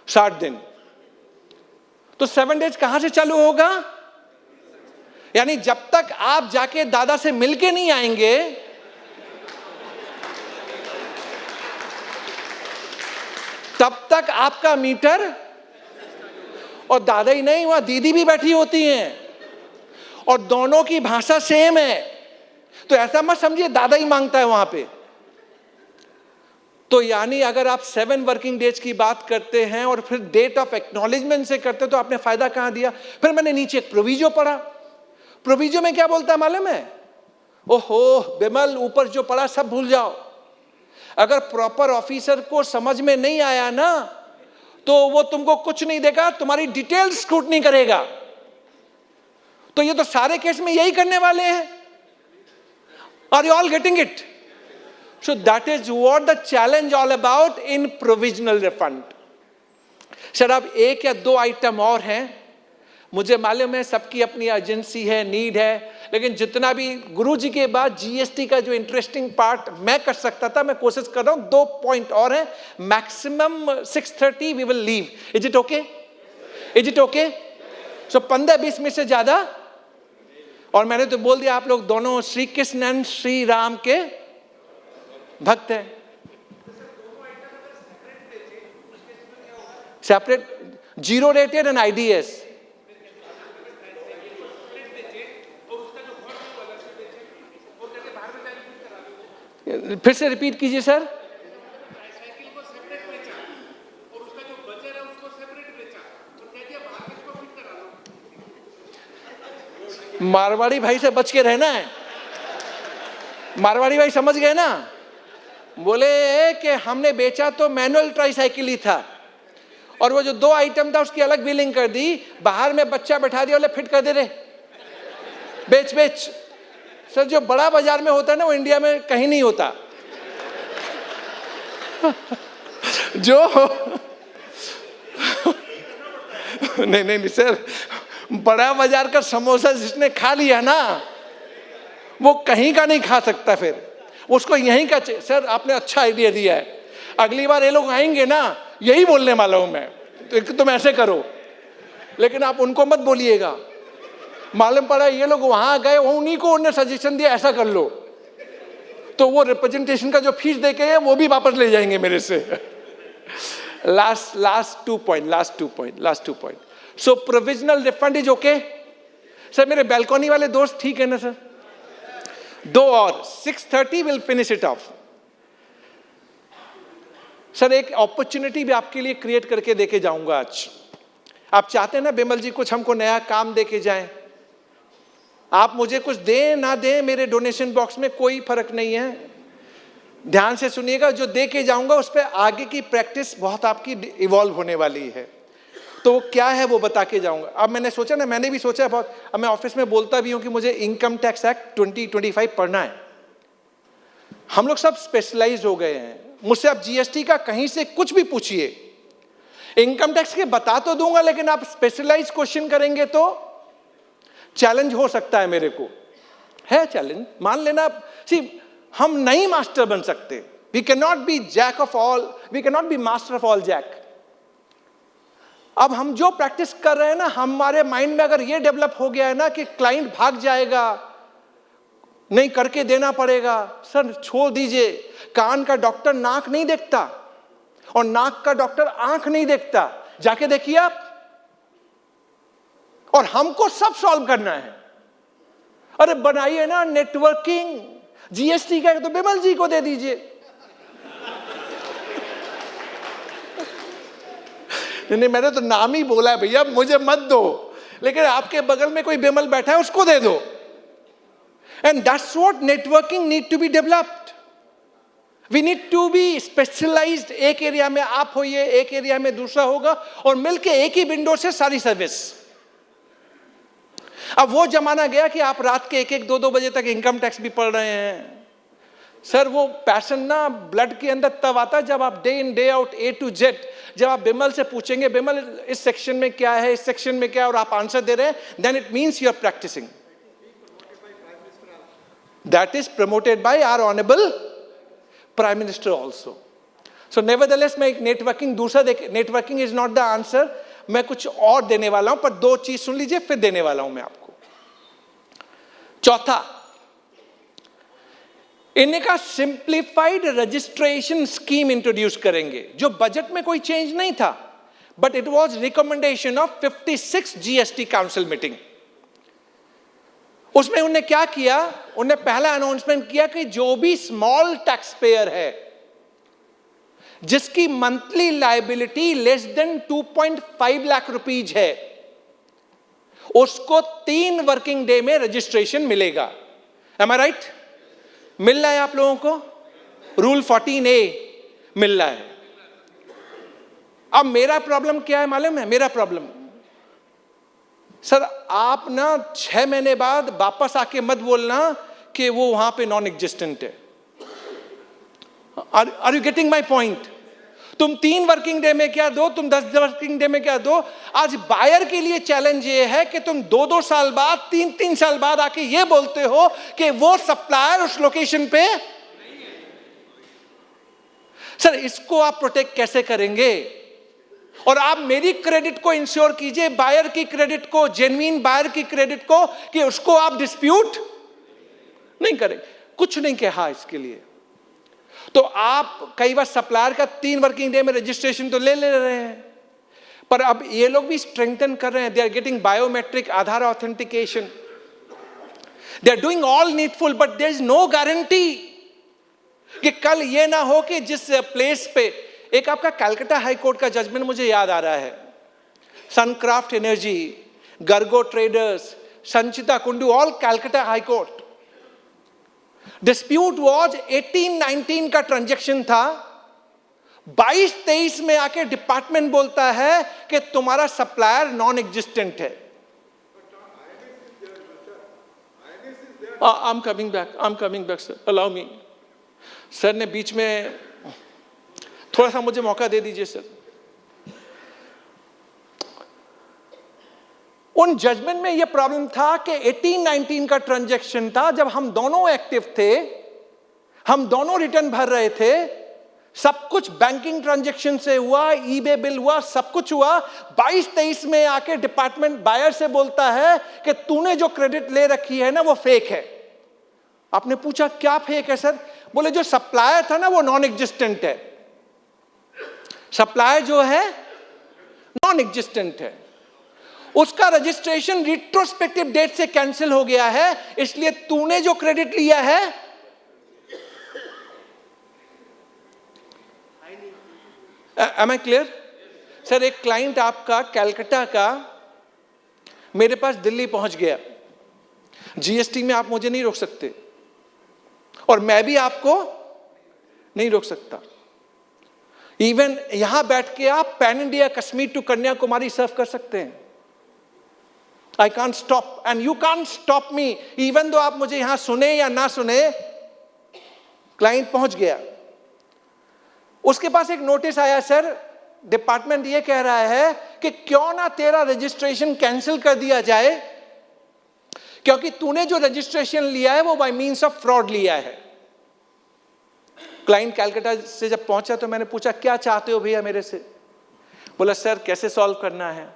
60 दिन, तो 7 डेज कहां से चालू होगा? यानी जब तक आप जाके दादा से मिलके नहीं आएंगे, तब तक आपका मीटर, और दादा ही नहीं वहां दीदी भी बैठी होती हैं और दोनों की भाषा सेम है, तो ऐसा मत समझिए दादा ही मांगता है वहां पे। तो यानी अगर आप 7 वर्किंग डेज की बात करते हैं और फिर डेट ऑफ एक्नॉलेजमेंट से करते तो आपने फायदा कहां दिया? फिर मैंने नीचे एक प्रोविजो पढ़ा, प्रोविजो में क्या बोलता है मालूम है? ओहो बिमल ऊपर जो पढ़ा सब भूल जाओ, अगर प्रॉपर ऑफिसर को समझ में नहीं आया ना तो वो तुमको कुछ नहीं देगा, तुम्हारी डिटेल स्क्रूटनी करेगा। तो ये तो सारे केस में यही करने वाले हैं। Are you all getting it? So that is what the challenge all about in provisional refund. Sir अब 1 या 2 आइटम और हैं, मुझे मालूम है सबकी अपनी एजेंसी है, नीड है, लेकिन जितना भी गुरुजी के बाद जीएसटी का जो इंटरेस्टिंग पार्ट मैं कर सकता था मैं कोशिश कर रहा हूं। 2 पॉइंट और हैं, maximum 6:30 we will leave. Is it okay? Is it okay? So 15-20 मिनट से ज्यादा, और मैंने तो बोल दिया आप लोग दोनों श्री कृष्ण एंड श्री राम के भक्त हैं। Separate, 0 rated and IDs. फिर से रिपीट कीजिए सर। मारवाड़ी भाई से बच के रहना है। मारवाड़ी भाई समझ गए ना, बोले कि हमने बेचा तो मैनुअल ट्राईसाइकिल ही था और वो जो 2 आइटम था उसकी अलग बिलिंग कर दी, बाहर में बच्चा बैठा दिया, बोले फिट कर दे रे, बेच बेच। सर जो बड़ा बाजार में होता है ना वो इंडिया में कहीं नहीं होता। जो नहीं नहीं नहीं सर, बड़ा बाजार का समोसा जिसने खा लिया ना वो कहीं का नहीं खा सकता, फिर उसको यहीं का सर आपने अच्छा आइडिया दिया है, अगली बार ये लोग आएंगे ना यही बोलने वाला हूं मैं, तो तुम ऐसे करो, लेकिन आप उनको मत बोलिएगा। मालूम पड़ा ये लोग वहां गए, उन्हीं को उन्होंने सजेशन दिया ऐसा कर लो, तो वो रिप्रेजेंटेशन का जो फीस दे के है वो भी वापस ले जाएंगे मेरे से। Last two point. So provisional refund is okay sir. मेरे बैल्कनी वाले दोस्त ठीक है ना सर? 2 और 6:30 will finish it of. Sir एक अपॉर्चुनिटी भी आपके लिए क्रिएट करके देके जाऊंगा आज। आप चाहते हैं ना बिमल जी कुछ हमको नया काम देके जाएं, आप मुझे कुछ दें ना दें मेरे डोनेशन बॉक्स में कोई फर्क नहीं है। ध्यान से सुनिएगा, जो दे के जाऊंगा उस पर आगे की प्रैक्टिस बहुत आपकी इवॉल्व होने वाली है, तो क्या है वो बता के जाऊंगा। अब मैंने सोचा ना, मैंने भी सोचा बहुत, अब मैं ऑफिस में बोलता भी हूं कि मुझे इनकम टैक्स एक्ट 2025 पढ़ना है। हम लोग सब स्पेशलाइज हो गए हैं, मुझसे आप जीएसटी का कहीं से कुछ भी पूछिए, इनकम टैक्स के बता तो दूंगा, लेकिन आप स्पेशलाइज क्वेश्चन करेंगे तो चैलेंज हो सकता है। मेरे को है चैलेंज, मान लेना। सी हम नहीं मास्टर बन सकते, we can not be jack of all, we can not be master of all jack. अब हम जो प्रैक्टिस कर रहे हैं ना, हमारे माइंड में अगर ये डेवलप हो गया है ना कि क्लाइंट भाग जाएगा, नहीं करके देना पड़ेगा, सर छोड़ दीजिए। कान का डॉक्टर नाक नहीं देखता और नाक का डॉक्टर आंख नहीं देखता, जाके देखिए आप। और हमको सब सॉल्व करना है। अरे बनाइए ना नेटवर्किंग, जीएसटी का तो बिमल जी को दे दीजिए। नहीं मैंने तो नाम ही बोला है भैया, मुझे मत दो, लेकिन आपके बगल में कोई बिमल बैठा है उसको दे दो। And that's what networking need to be developed. We need to be specialised. एक एरिया में आप होइए, एक एरिया में दूसरा होगा, और मिलके एक ही विंडो से सारी सर्विस। अब वो जमाना गया कि आप रात के 1-1, 2-2 बजे तक इनकम टैक्स भी पढ़ रहे हैं। सर वो पैशन ना ब्लड के अंदर तब आता जब आप day in day out A to Z, जब आप बिमल से पूछेंगे बिमल इस सेक्शन में क्या है, इस सेक्शन में क्या है, और आप आंसर दे रहे हैं, then it means you are practising. That is promoted by our honourable prime minister also. So nevertheless मैं एक नेटवर्किंग दूसरा networking is not the answer, मैं कुछ और देने वाला हूं, पर 2 चीज सुन लीजिए फिर देने वाला हूं मैं आपको। चौथा, इनका सिंप्लीफाइड रजिस्ट्रेशन स्कीम इंट्रोड्यूस करेंगे, जो बजट में कोई चेंज नहीं था, but it was recommendation of 56 GST council meeting. उसमें उन्होंने क्या किया, उन्होंने पहला अनाउंसमेंट किया कि जो भी स्मॉल टैक्स पेयर है जिसकी monthly liability less than 2.5 lakh rupees है, उसको 3 वर्किंग डे में रजिस्ट्रेशन मिलेगा। M I right? मिल रहा है आप लोगों को? रूल 14A मिल रहा है। अब मेरा प्रॉब्लम क्या है मालूम है? मेरा प्रॉब्लम, सर आप ना 6 महीने बाद वापस आके मत बोलना कि वो वहां पे नॉन एग्जिस्टेंट है। Are you getting my point? तुम 3 वर्किंग डे में क्या दो, तुम 10 वर्किंग डे में क्या दो। आज बायर के लिए चैलेंज ये है कि तुम 2-2 साल बाद, 3-3 साल बाद आके ये बोलते हो कि वो सप्लायर उस लोकेशन पे। सर इसको आप प्रोटेक्ट कैसे करेंगे? और आप मेरी क्रेडिट को इंश्योर कीजिए, बायर की क्रेडिट को, जेन्युइन बायर की क्रेडिट को, कि उसको आप डिस्प्यूट नहीं करेंगे। कुछ नहीं कहा इसके लिए। तो आप कई बार सप्लायर का 3 वर्किंग डे में रजिस्ट्रेशन तो ले रहे हैं, पर अब ये लोग भी स्ट्रेंथन कर रहे हैं। They are getting biometric, Aadhaar authentication, they are doing all needful, but there is no guarantee कि कल ये ना हो कि जिस प्लेस पे, एक आपका कलकत्ता हाई कोर्ट का जजमेंट मुझे याद आ रहा है, सनक्राफ्ट एनर्जी, गर्गो traders, Sanchita Kundu, all Calcutta high court. Dispute was 18-19 का ट्रांजैक्शन था, 22-23 में आके डिपार्टमेंट बोलता है कि तुम्हारा सप्लायर नॉन एग्जिस्टेंट है। I am coming back sir, allow me. Sir ने बीच में थोड़ा सा मुझे मौका दे दीजिए सर। उन जजमेंट में यह प्रॉब्लम था कि 18-19 का ट्रांजैक्शन था जब हम दोनों एक्टिव थे, हम दोनों रिटर्न भर रहे थे, सब कुछ बैंकिंग ट्रांजैक्शन से हुआ, ईबे बिल हुआ, सब कुछ हुआ। 22-23 में आके डिपार्टमेंट बायर से बोलता है कि तूने जो क्रेडिट ले रखी है ना वो फेक है। आपने पूछा क्या फेक है सर? बोले जो सप्लायर था ना वो नॉन एग्जिस्टेंट है। सप्लायर जो है नॉन एग्जिस्टेंट है, उसका रजिस्ट्रेशन रिट्रोस्पेक्टिव डेट से कैंसिल हो गया है, इसलिए तूने जो क्रेडिट लिया है। Am I clear sir? एक क्लाइंट आपका कैलकाटा का मेरे पास दिल्ली पहुंच गया, जीएसटी में आप मुझे नहीं रोक सकते और मैं भी आपको नहीं रोक सकता। इवन यहां बैठ के आप pan India Kashmir to Kanyakumari serve कर सकते हैं। I can't stop and you can't stop me, even though आप मुझे यहां सुने या ना सुने। क्लाइंट पहुंच गया, उसके पास एक नोटिस आया, सर डिपार्टमेंट ये कह रहा है कि क्यों ना तेरा रजिस्ट्रेशन कैंसिल कर दिया जाए, क्योंकि तूने जो रजिस्ट्रेशन लिया है वो बाय मींस ऑफ फ्रॉड लिया है। क्लाइंट कैलकाटा से जब पहुंचा तो मैंने पूछा क्या चाहते हो भैया मेरे से? बोला सर कैसे सॉल्व करना है?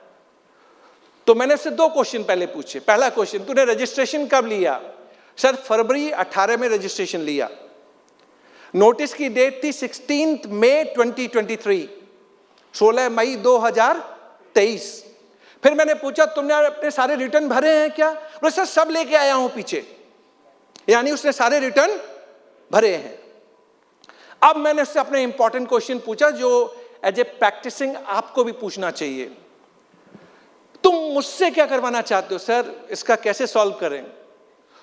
तो मैंने उससे 2 क्वेश्चन पहले पूछे। पहला क्वेश्चन, तूने रजिस्ट्रेशन कब लिया? सर फरवरी 18 में रजिस्ट्रेशन लिया। नोटिस की डेट थी 16 मई 2023, 16 मई 2023। फिर मैंने पूछा तुमने अपने सारे रिटर्न भरे हैं क्या? बोले सर सब लेके आया हूं पीछे, यानी उसने सारे रिटर्न भरे हैं। अब मैंने उससे अपने इंपॉर्टेंट क्वेश्चन पूछा जो एज ए प्रैक्टिसिंग आपको भी पूछना चाहिए। तुम मुझसे क्या करवाना चाहते हो? सर इसका कैसे सॉल्व करें?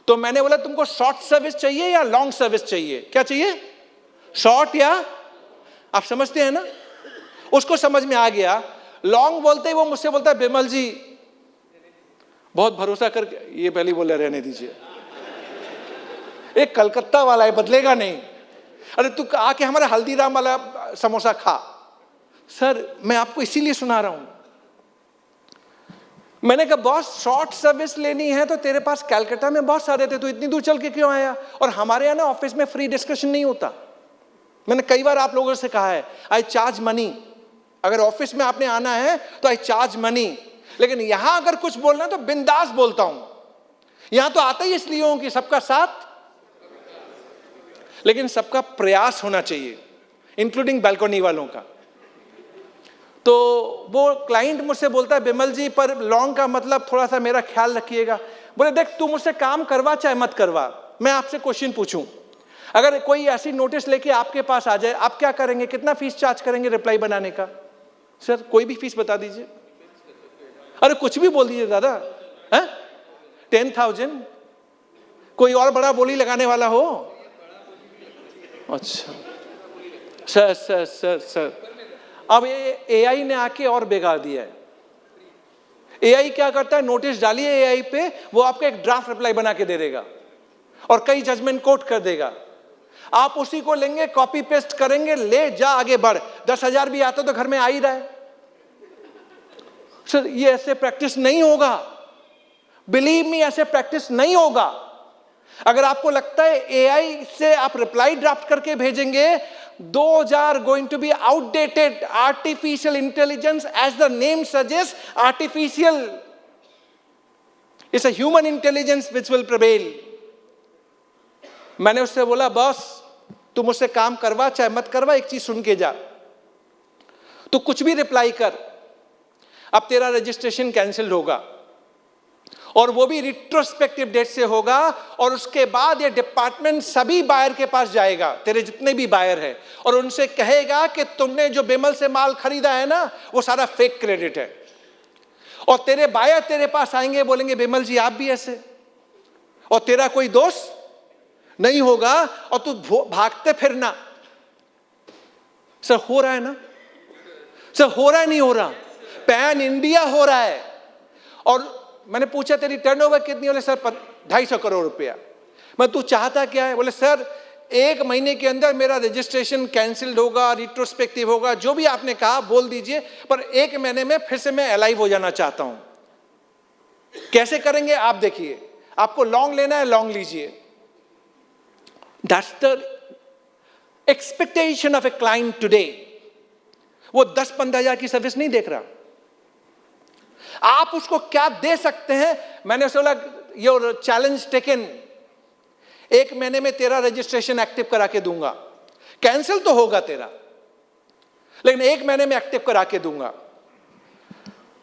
तो मैंने बोला तुमको शॉर्ट सर्विस चाहिए या लॉन्ग सर्विस चाहिए? क्या चाहिए? शॉर्ट या, आप समझते हैं ना? उसको समझ में आ गया। लॉन्ग बोलते ही वो मुझसे बोलता है बिमल जी बहुत भरोसा करके, ये पहले बोले रहने दीजिए, एक कलकत्ता वाला है बदलेगा नहीं, अरे तू आके हमारा हल्दीराम वाला समोसा खा। सर मैं आपको इसीलिए सुना रहा हूं। मैंने कहा बॉस शॉर्ट सर्विस लेनी है तो तेरे पास कैलकाटा में बहुत सारे थे, तो इतनी दूर चल के क्यों आया? और हमारे यहाँ ना ऑफिस में फ्री डिस्कशन नहीं होता। मैंने कई बार आप लोगों से कहा है आई चार्ज मनी, अगर ऑफिस में आपने आना है तो आई चार्ज मनी, लेकिन यहां अगर कुछ बोलना है तो बिंदास बोलता हूं। यहां तो आता ही इसलिए हूं कि सबका साथ, लेकिन सबका प्रयास होना चाहिए, इंक्लूडिंग बालकनी वालों का। तो वो क्लाइंट मुझसे बोलता है बिमल जी पर लॉन्ग का मतलब थोड़ा सा मेरा ख्याल रखिएगा। बोले देख तू मुझसे काम करवा चाहे मत करवा, मैं आपसे क्वेश्चन पूछूं, अगर कोई ऐसी नोटिस लेके आपके पास आ जाए आप क्या करेंगे? कितना फीस चार्ज करेंगे रिप्लाई बनाने का? सर कोई भी फीस बता दीजिए। अरे कुछ भी बोल दीजिए दादा, 10,000? कोई और बड़ा बोली लगाने वाला हो? अच्छा सर सर सर सर अब ये एआई ने आके और बिगाड़ दिया है। एआई क्या करता है, नोटिस डालिए एआई पे, वो आपको एक ड्राफ्ट रिप्लाई बना के दे देगा और कई जजमेंट कोट कर देगा। आप उसी को लेंगे, कॉपी पेस्ट करेंगे, ले जा आगे बढ़। 10,000 भी आता तो घर में आ ही रहा है। सर ये ऐसे प्रैक्टिस नहीं होगा, बिलीव मी ऐसे प्रैक्टिस नहीं होगा। अगर आपको लगता है एआई से आप रिप्लाई ड्राफ्ट करके भेजेंगे, those are going to be outdated. Artificial intelligence, as the name suggests, artificial. It's a human intelligence which will prevail. मैंने उससे बोला बॉस तू मुझसे काम करवा चाहे मत करवा, एक चीज सुन के जा, तू कुछ भी रिप्लाई कर, अब तेरा रजिस्ट्रेशन कैंसिल होगा और वो भी रिट्रोस्पेक्टिव डेट से होगा। और उसके बाद ये डिपार्टमेंट सभी बायर के पास जाएगा, तेरे जितने भी बायर हैं, और उनसे कहेगा कि तुमने जो बिमल से माल खरीदा है ना वो सारा फेक क्रेडिट है। और तेरे बायर तेरे पास आएंगे, बोलेंगे बिमल जी आप भी ऐसे, और तेरा कोई दोस्त नहीं होगा और तू भागते फिरना। सर हो रहा है ना? सर हो रहा है नहीं हो रहा? पैन इंडिया हो रहा है। और मैंने पूछा तेरी टर्नओवर कितनी? बोले सर 250 करोड़ रुपया। मैं तू चाहता क्या है? बोले सर 1 महीने के अंदर मेरा रजिस्ट्रेशन कैंसिल्ड होगा, रिट्रोस्पेक्टिव होगा, जो भी आपने कहा बोल दीजिए, पर 1 महीने में फिर से मैं अलाइव हो जाना चाहता हूं। कैसे करेंगे आप देखिए, आपको लॉन्ग लेना है लॉन्ग लीजिए। That's the expectation of a client today. वो 10-15 हजार की सर्विस नहीं देख रहा, आप उसको क्या दे सकते हैं। मैंने उसे बोला योर चैलेंज टेकन, 1 महीने में तेरा रजिस्ट्रेशन एक्टिव करा के दूंगा। कैंसिल तो होगा तेरा, लेकिन 1 महीने में एक्टिव करा के दूंगा।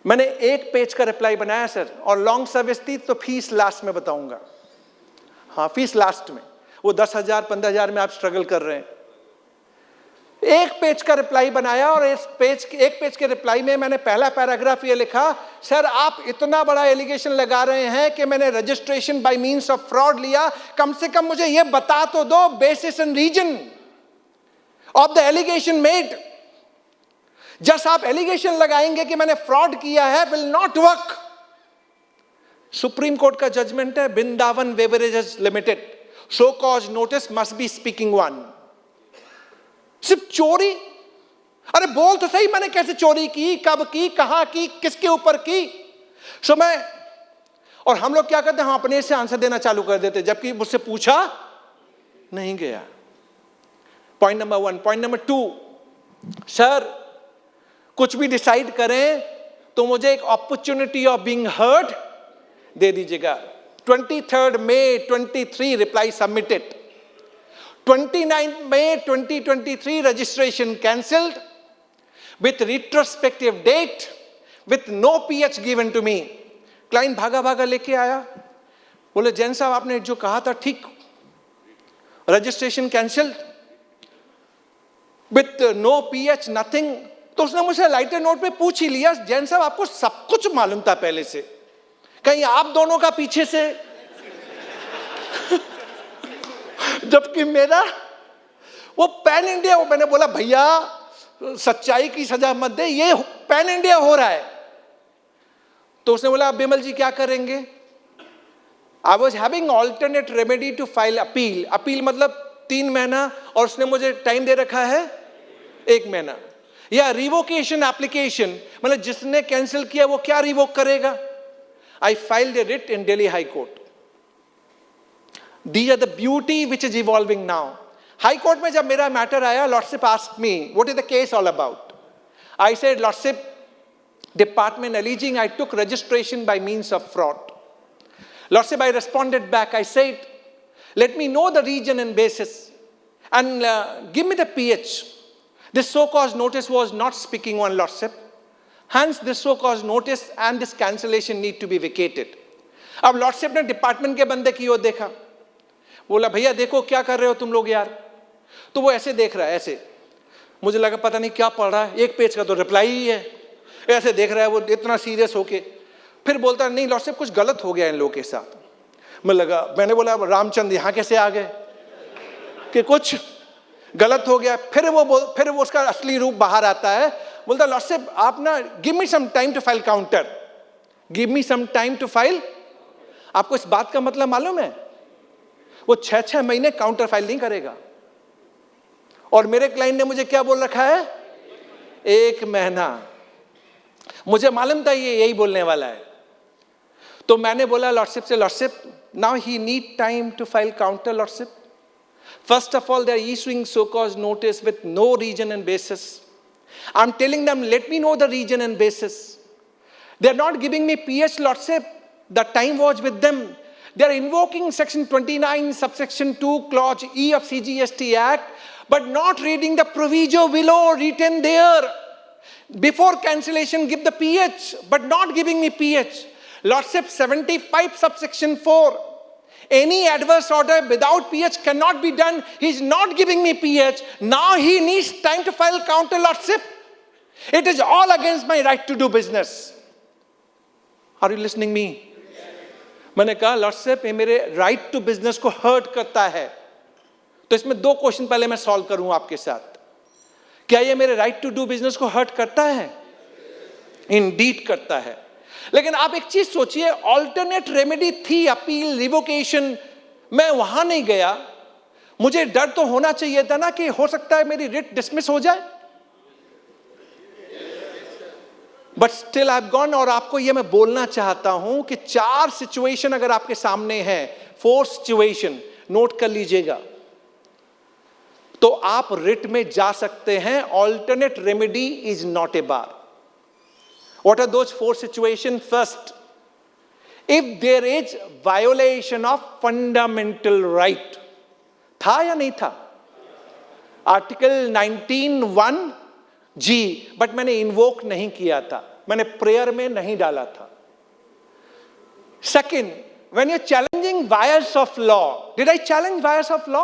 मैंने 1 पेज का रिप्लाई बनाया सर, और लॉन्ग सर्विस थी तो फीस लास्ट में बताऊंगा। हाँ, फीस लास्ट में, वो 10,000 15,000 में आप स्ट्रगल कर रहे हैं। 1 पेज का रिप्लाई बनाया, और इस 1 पेज के रिप्लाई में मैंने पहला पैराग्राफ ये लिखा, सर आप इतना बड़ा एलिगेशन लगा रहे हैं कि मैंने registration by means of fraud लिया, कम से कम मुझे ये बता तो दो basis and reason of the allegation made. Just आप एलिगेशन लगाएंगे कि मैंने फ्रॉड किया है, will not work. Supreme court का जजमेंट है, Vrindavan beverages limited, so cause notice must be speaking one. सिर्फ चोरी, अरे बोल तो सही मैंने कैसे चोरी की, कब की, कहां की, किसके ऊपर की। सो मैं, और हम लोग क्या करते हैं, हम अपने से आंसर देना चालू कर देते, जबकि मुझसे पूछा नहीं गया। Point number 1। Point number 2, sir कुछ भी डिसाइड करें तो मुझे एक opportunity of being heard they दीजिएगा। 23 मई 23 reply submitted. 29 May 2023 registration cancelled with retrospective date with no PH given to me। Client भागा भागा लेके आया, बोले जैन साहब आपने जो कहा था ठीक, registration cancelled with no PH nothing. तो उसने मुझसे लाइटर नोट पे पूछ ही लिया, जैन साहब आपको सब कुछ मालूम था पहले से, कहीं आप दोनों का पीछे से जबकि मेरा वो पैन इंडिया। मैंने बोला भैया सच्चाई की सजा मत दे, ये पैन इंडिया हो रहा है। तो उसने बोला बिमल जी क्या करेंगे? I was having alternate remedy to file appeal. Appeal मतलब 3 महीना, और उसने मुझे टाइम दे रखा है 1 महीना। या रिवोकेशन एप्लीकेशन, मतलब जिसने कैंसिल किया वो क्या रिवोक करेगा। आई filed A writ in Delhi high court. These are the beauty which is evolving now. High court में जब मेरा मैटर आया, lordship asked me, what is the case all about? I said, Lordship, department alleging I took registration by means of fraud. Lordship, I responded back. I said, let me know the region and basis, and give me the PH. This so-called notice was not speaking on, Lordship. Hence, this so-called notice and this cancellation need to be vacated. अब lordship ने department के बंदे की ओर देखा, बोला भैया देखो क्या कर रहे हो तुम लोग यार। तो वो ऐसे देख रहा है, ऐसे, मुझे लगा पता नहीं क्या पढ़ रहा है, 1 पेज का तो रिप्लाई ही है, ऐसे देख रहा है वो इतना सीरियस होके। फिर बोलता नहीं लॉर्डशिप कुछ गलत हो गया इन लोगों के साथ। मैंने बोला रामचंद्र यहाँ कैसे आ गए कि कुछ गलत हो गया। फिर वो उसका असली रूप बाहर आता है, बोलता लॉर्डशिप आप ना give me some time to file counter, give me some time to file. आपको इस बात का मतलब मालूम है, वो 6-6 महीने काउंटर फाइल नहीं करेगा। और मेरे क्लाइंट ने मुझे क्या बोल रखा है, 1 महीना। मुझे मालूम था ये यही बोलने वाला है। तो मैंने बोला लॉर्डशिप से, lordship now he need time to file counter. Lordship first of all they are issuing so-called notice with no region and basis. I'm telling them let me know the region and basis. They are not giving me PH, Lordship. The time was with them. They are invoking section 29 subsection 2 clause E of CGST Act, but not reading the proviso below written there. Before cancellation give the PH, but not giving me PH. Lordship 75 subsection 4. Any adverse order without PH cannot be done. He's not giving me PH. Now he needs time to file counter, Lordship. It is all against my right to do business. Are you listening me? मैंने कहा lordship ये मेरे right to business को hurt करता है। तो इसमें 2 question पहले मैं सॉल्व करूं आपके साथ। क्या ये मेरे राइट टू डू बिजनेस को हर्ट करता है? इंडीड करता है। लेकिन आप एक चीज सोचिए, ऑल्टरनेट रेमेडी थी अपील, रिवोकेशन, मैं वहां नहीं गया, मुझे डर तो होना चाहिए था ना कि हो सकता है मेरी रिट डिसमिस हो जाए, but still I have gone. और आपको ये मैं बोलना चाहता हूं कि 4 सिचुएशन अगर आपके सामने है, 4 सिचुएशन नोट कर लीजिएगा, तो आप रिट में जा सकते हैं। Alternate remedy is not a bar. What are those 4 situation? First, if there is violation of fundamental right, था या नहीं था? आर्टिकल 19(1) जी, बट मैंने इन्वोक नहीं किया था, मैंने प्रेयर में नहीं डाला था। Second, when you challenging vires of law, did I challenge vires of law?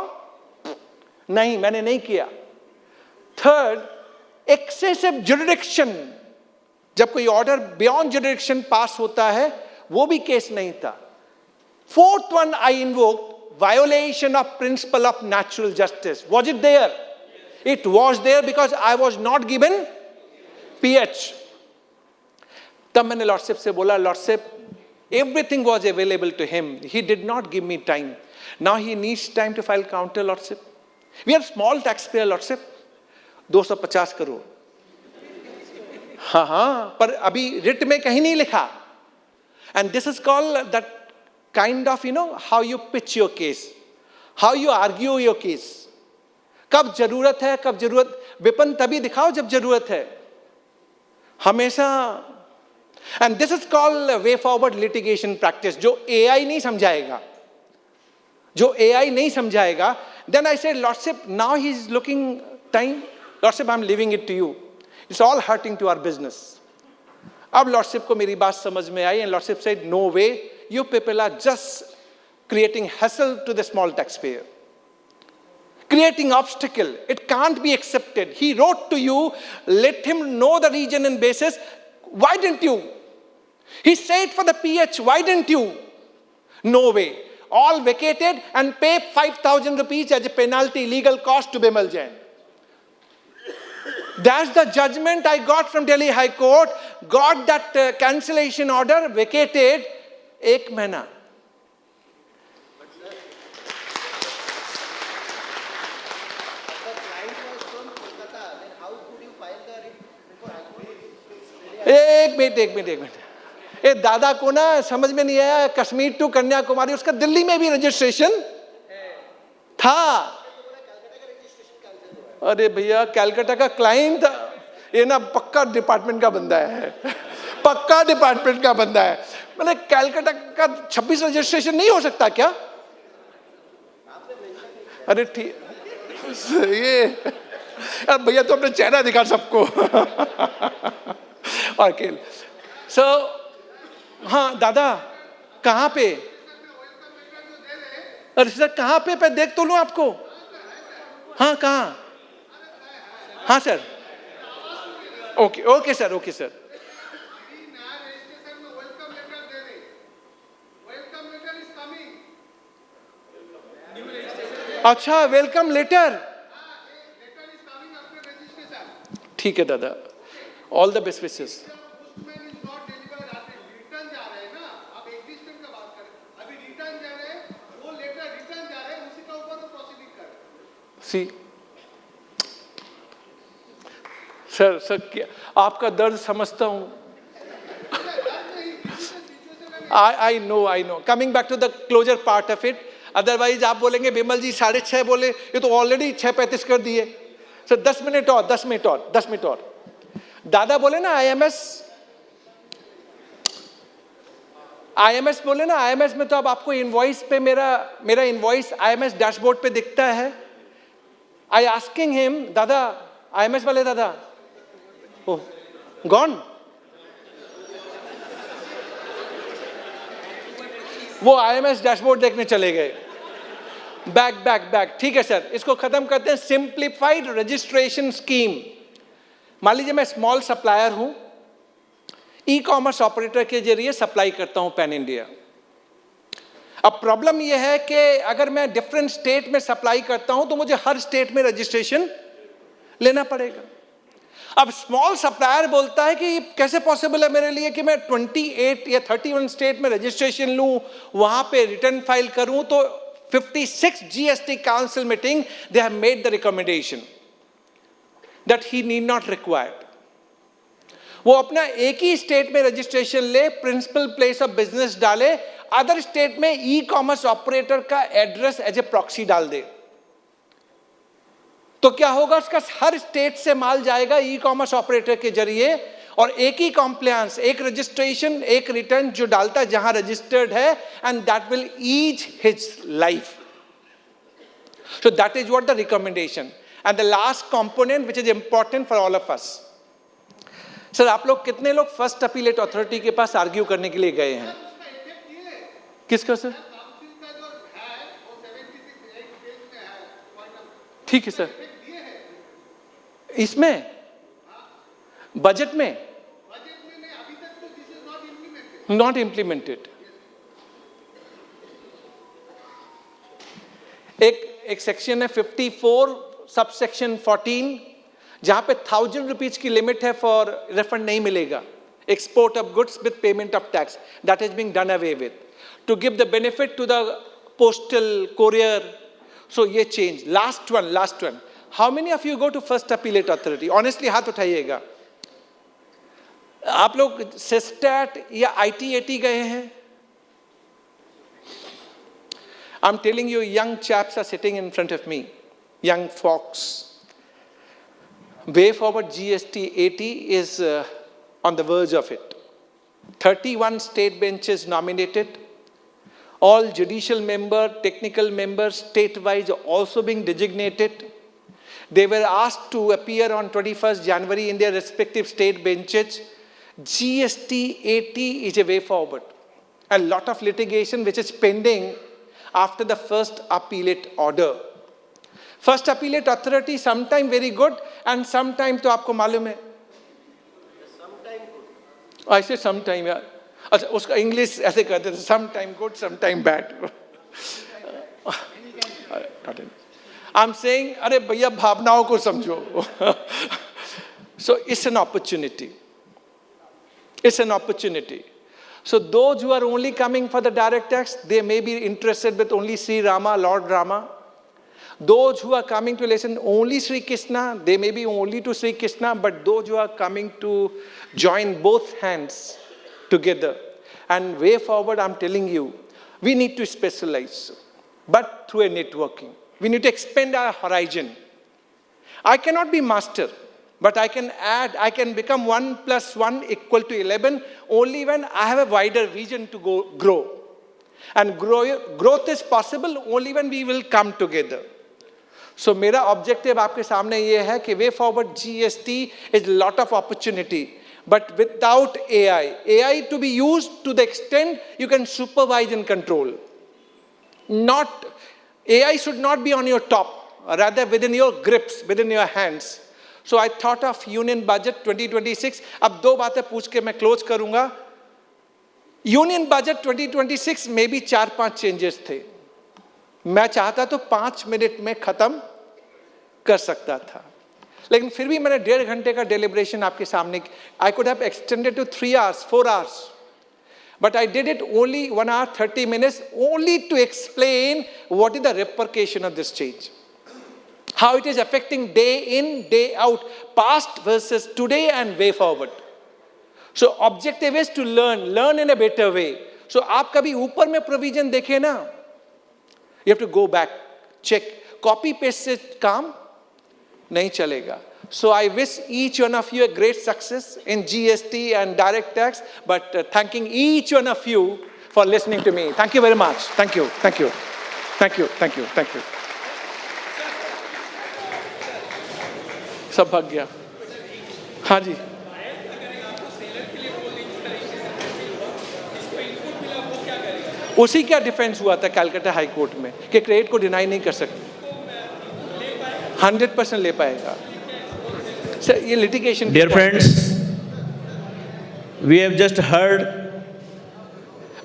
नहीं, मैंने नहीं किया। थर्ड, एक्सेसिव जुरिडिक्शन, जब कोई ऑर्डर बियॉन्ड जुरिडिक्शन पास होता है, वो भी केस नहीं था। Fourth one, I invoked violation of principle of natural justice. Was it there? It was there because I was not given PH. तब मैंने लॉर्डशिप से बोला, lordship, everything was available to him. He did not give me time. Now he needs time to file counter, lordship. We are small taxpayer, lordship. 250 crore. हाँ, पर अभी writ में कहीं नहीं लिखा। And this is called that kind of, how you pitch your case, how you argue your case. कब जरूरत है, कब जरूरत, वेपन तभी दिखाओ जब जरूरत है, हमेशा। And this is called way forward litigation practice, जो एआई नहीं समझाएगा, जो एआई नहीं समझाएगा। Then I said, lordship, now he is looking time, lordship, I am leaving it to you, it's all hurting to our business. अब lordship को मेरी बात समझ में आई, and lordship said, no way, you people are just creating hassle to the small taxpayer, creating obstacle. It can't be accepted. He wrote to you, let him know the region and basis. Why didn't you? He said for the PH, why didn't you? No way. All vacated and pay 5,000 rupees as a penalty, legal cost to Bimal Jain. That's the judgment I got from Delhi High Court. Got that cancellation order, vacated 1 महीना। एक minute, ये दादा को ना समझ में नहीं आया, कश्मीर टू कन्याकुमारी, उसका दिल्ली में भी रजिस्ट्रेशन था। अरे भैया, कैलकाटा का क्लाइंट था, ये ना पक्का डिपार्टमेंट का बंदा है, पक्का डिपार्टमेंट का बंदा है। मैंने कैलकाटा का 26 रजिस्ट्रेशन नहीं हो सकता क्या? अरे ठीक, ये भैया तो अपने चेहरा दिखा सबको। अकेले सो, हाँ दादा, कहाँ पे? अरे सर, कहाँ पे देख तो लूं आपको। हाँ, कहाँ? हाँ sir, okay sir, okay sir. अच्छा, वेलकम लेटर, ठीक है दादा, all the best wishes. See sir क्या आपका दर्द समझता हूं। I know. Coming back to the closure part of it, otherwise आप बोलेंगे बिमल जी 6:30 बोले, ये तो ऑलरेडी 6:35 कर दिए। सर 10 मिनट और। दादा बोले ना आईएमएस बोले ना, आईएमएस में तो अब आपको इनवॉइस पे मेरा इनवॉइस आईएमएस डैशबोर्ड पे दिखता है। आई आस्किंग हिम, दादा, आईएमएस वाले दादा, ओह गॉन, वो आईएमएस डैशबोर्ड देखने चले गए। बैक, ठीक है सर, इसको खत्म करते हैं। Simplified registration scheme. मान लीजिए मैं स्मॉल सप्लायर हूं, ई कॉमर्स ऑपरेटर के जरिए सप्लाई करता हूं पैन इंडिया। अब प्रॉब्लम यह है कि अगर मैं डिफरेंट स्टेट में सप्लाई करता हूं तो मुझे हर स्टेट में रजिस्ट्रेशन लेना पड़ेगा। अब स्मॉल सप्लायर बोलता है कि कैसे पॉसिबल है मेरे लिए कि मैं 28 या 31 स्टेट में रजिस्ट्रेशन लूं, वहां पे रिटर्न फाइल करूं, तो 56 GST Council meeting, they have made the recommendation that he need not require. वो अपना एक ही स्टेट में रजिस्ट्रेशन ले, प्रिंसिपल प्लेस ऑफ बिजनेस डाले, अदर स्टेट में ई कॉमर्स ऑपरेटर का एड्रेस एज ए प्रॉक्सी डाल दे. तो क्या होगा, उसका हर स्टेट से माल जाएगा ई कॉमर्स ऑपरेटर के जरिए, और एक ही कॉम्प्लायंस, एक रजिस्ट्रेशन, एक रिटर्न जो डालता है जहां रजिस्टर्ड है, and that will ease his life. So that is what the recommendation. And the last component which is important for all of us. Sir आप लोग कितने लोग फर्स्ट अपीलेट अथॉरिटी के पास आर्ग्यू करने के लिए गए हैं? किसका सर? ठीक है सर. इसमें बजट में नॉट इम्प्लीमेंटेड. एक सेक्शन है 54 सबसेक्शन 14 जहां पे 1000 रुपीज की लिमिट है फॉर रिफंड नहीं मिलेगा. Export of goods with payment of tax, that is being done away with to give the benefit to the postal courier. So ये change. Last one. How many of you go to first appellate authority? Honestly हाथ उठाइएगा. आप लोग सिस्टैट या ITAT गए हैं? I'm telling you, young chaps are sitting in front of me, young folks. Way Forward GST 80 is on the verge of it. 31 state benches nominated. All judicial members, technical members, state-wise are also being designated. They were asked to appear on 21st January in their respective state benches. GST 80 is a way forward. A lot of litigation which is pending after the first appellate order. First appellate authority sometime very good and sometime तो आपको मालूम है. I say sometime यार. अच्छा उसका English ऐसे कहते थे, sometime good, sometime bad. I'm saying अरे भैया भावनाओं को समझो. So it's an opportunity. It's an opportunity. So those who are only coming for the direct tax, they may be interested with only Sri Rama, Lord Rama. Those who are coming to listen only Sri Krishna, they may be only to Sri Krishna, but those who are coming to join both hands together. And way forward, I'm telling you, we need to specialize, but through a networking. We need to expand our horizon. I cannot be master, but I can add, I can become 1 + 1 = 11 only when I have a wider vision to grow. And growth is possible only when we will come together. So मेरा objective आपके सामने ये है कि way forward GST is a lot of opportunity, but without AI to be used to the extent you can supervise and control. AI should not be on your top, rather within your grips, within your hands. So I thought of Union Budget 2026. अब दो बातें पूछ के मैं close करूँगा. Union Budget 2026 में भी 4-5 changes थे. मैं चाहता तो 5 मिनट में खत्म कर सकता था, लेकिन फिर भी मैंने 1.5 घंटे का deliberation आपके सामने. I could have extended to 3 hours, 4 hours. But I did it only 1 hour 30 minutes, only to explain what is the repercussion of this change. How it is affecting day in, day out, past versus today and way forward. So objective is to learn in a better way. So आप कभी ऊपर में provision देखें ना, you have to go back, check. Copy paste से काम नहीं चलेगा. So I wish each one of you a great success in GST and direct tax, but thanking each one of you for listening to me. Thank you very much. Thank you. Thank you. Thank you. Thank you. Thank you. सब भाग गया. हाँ जी. उसी का defence हुआ था Calcutta high court में कि क्रेडिट को डिनाई नहीं कर सकते. 100% ले पाएगा. सर ये litigation. Dear friends, we have just heard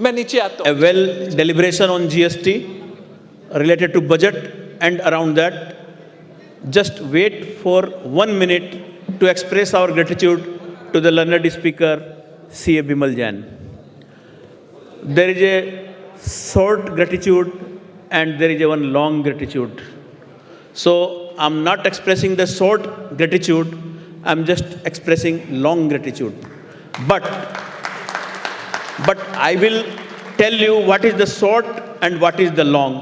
मैं नीचे आता हूँ. a well deliberation on GST related to budget, and around that, just wait for 1 minute to express our gratitude to the learned speaker, C.A. Bimal Jain. There is a short gratitude and there is a one long gratitude. So I'm not expressing the short gratitude, I'm just expressing long gratitude. But I will tell you what is the short and what is the long.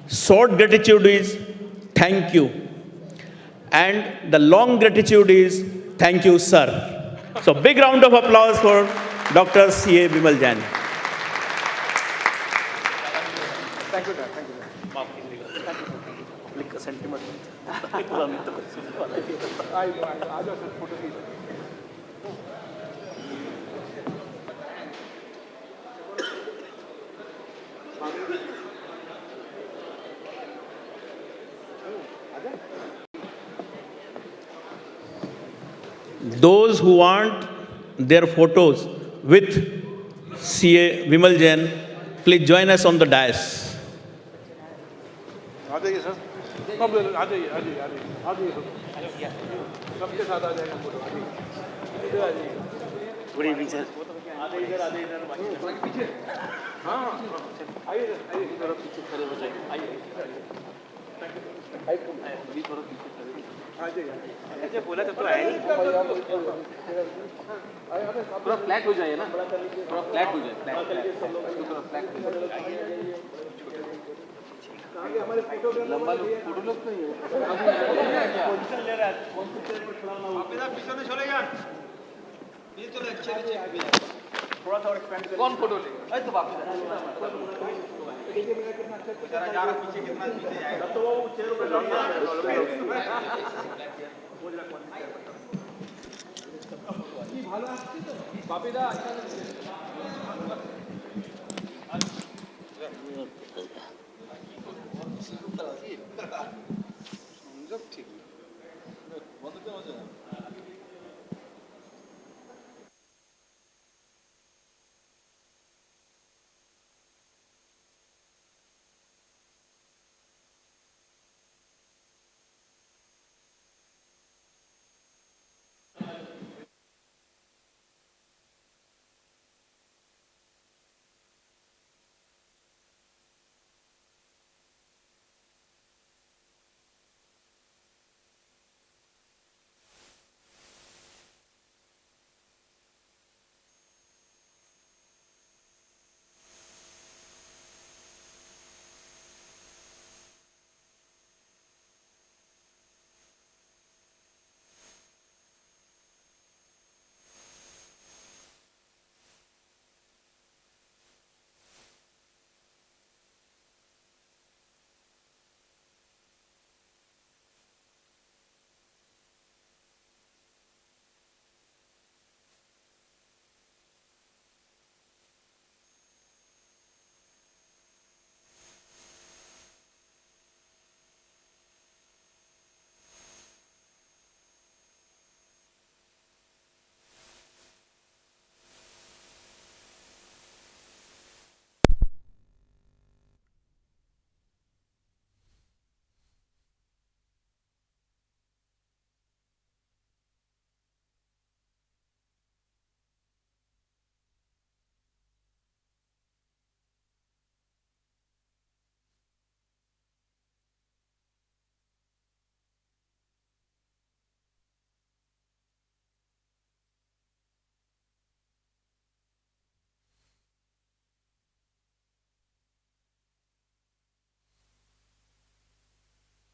Short gratitude is thank you. And the long gratitude is thank you, sir. So big round of applause for Dr. C.A. Bimal Jain. Those who want their photos with C.A. Bimal Jain, please join us on the dais. आ जाइए sir, आ जाइए आ जाइए आ जाइए सबके साथ आ जाएगा photo. इधर आ जाइए। Good evening sir. आधे इधर पीछे। हाँ आइए इधर पीछे खड़े हो जाइए। आइए अभी थोड़ा पीछे खड़े आ जाइए। अच्छा बोला तब तो आया नहीं। थोड़ा फ्लैट हो जाए ना, थोड़ा फ्लैट हो जाए, फ्लैट हमारे फोटो लंबा फोटो लोग तो पोजीशन ले रहा है। पीछे में चले जान, पीछे चले अच्छे थोड़ा सा और एक्सपेंड कर। कौन फोटो ले? अरे तो वापस देखिए मेरा कितना अच्छा जा रहा, पीछे कितना पीछे जाएगा। तो वो चेयर पे लंबा ভালো আসছে তো বাপিদা।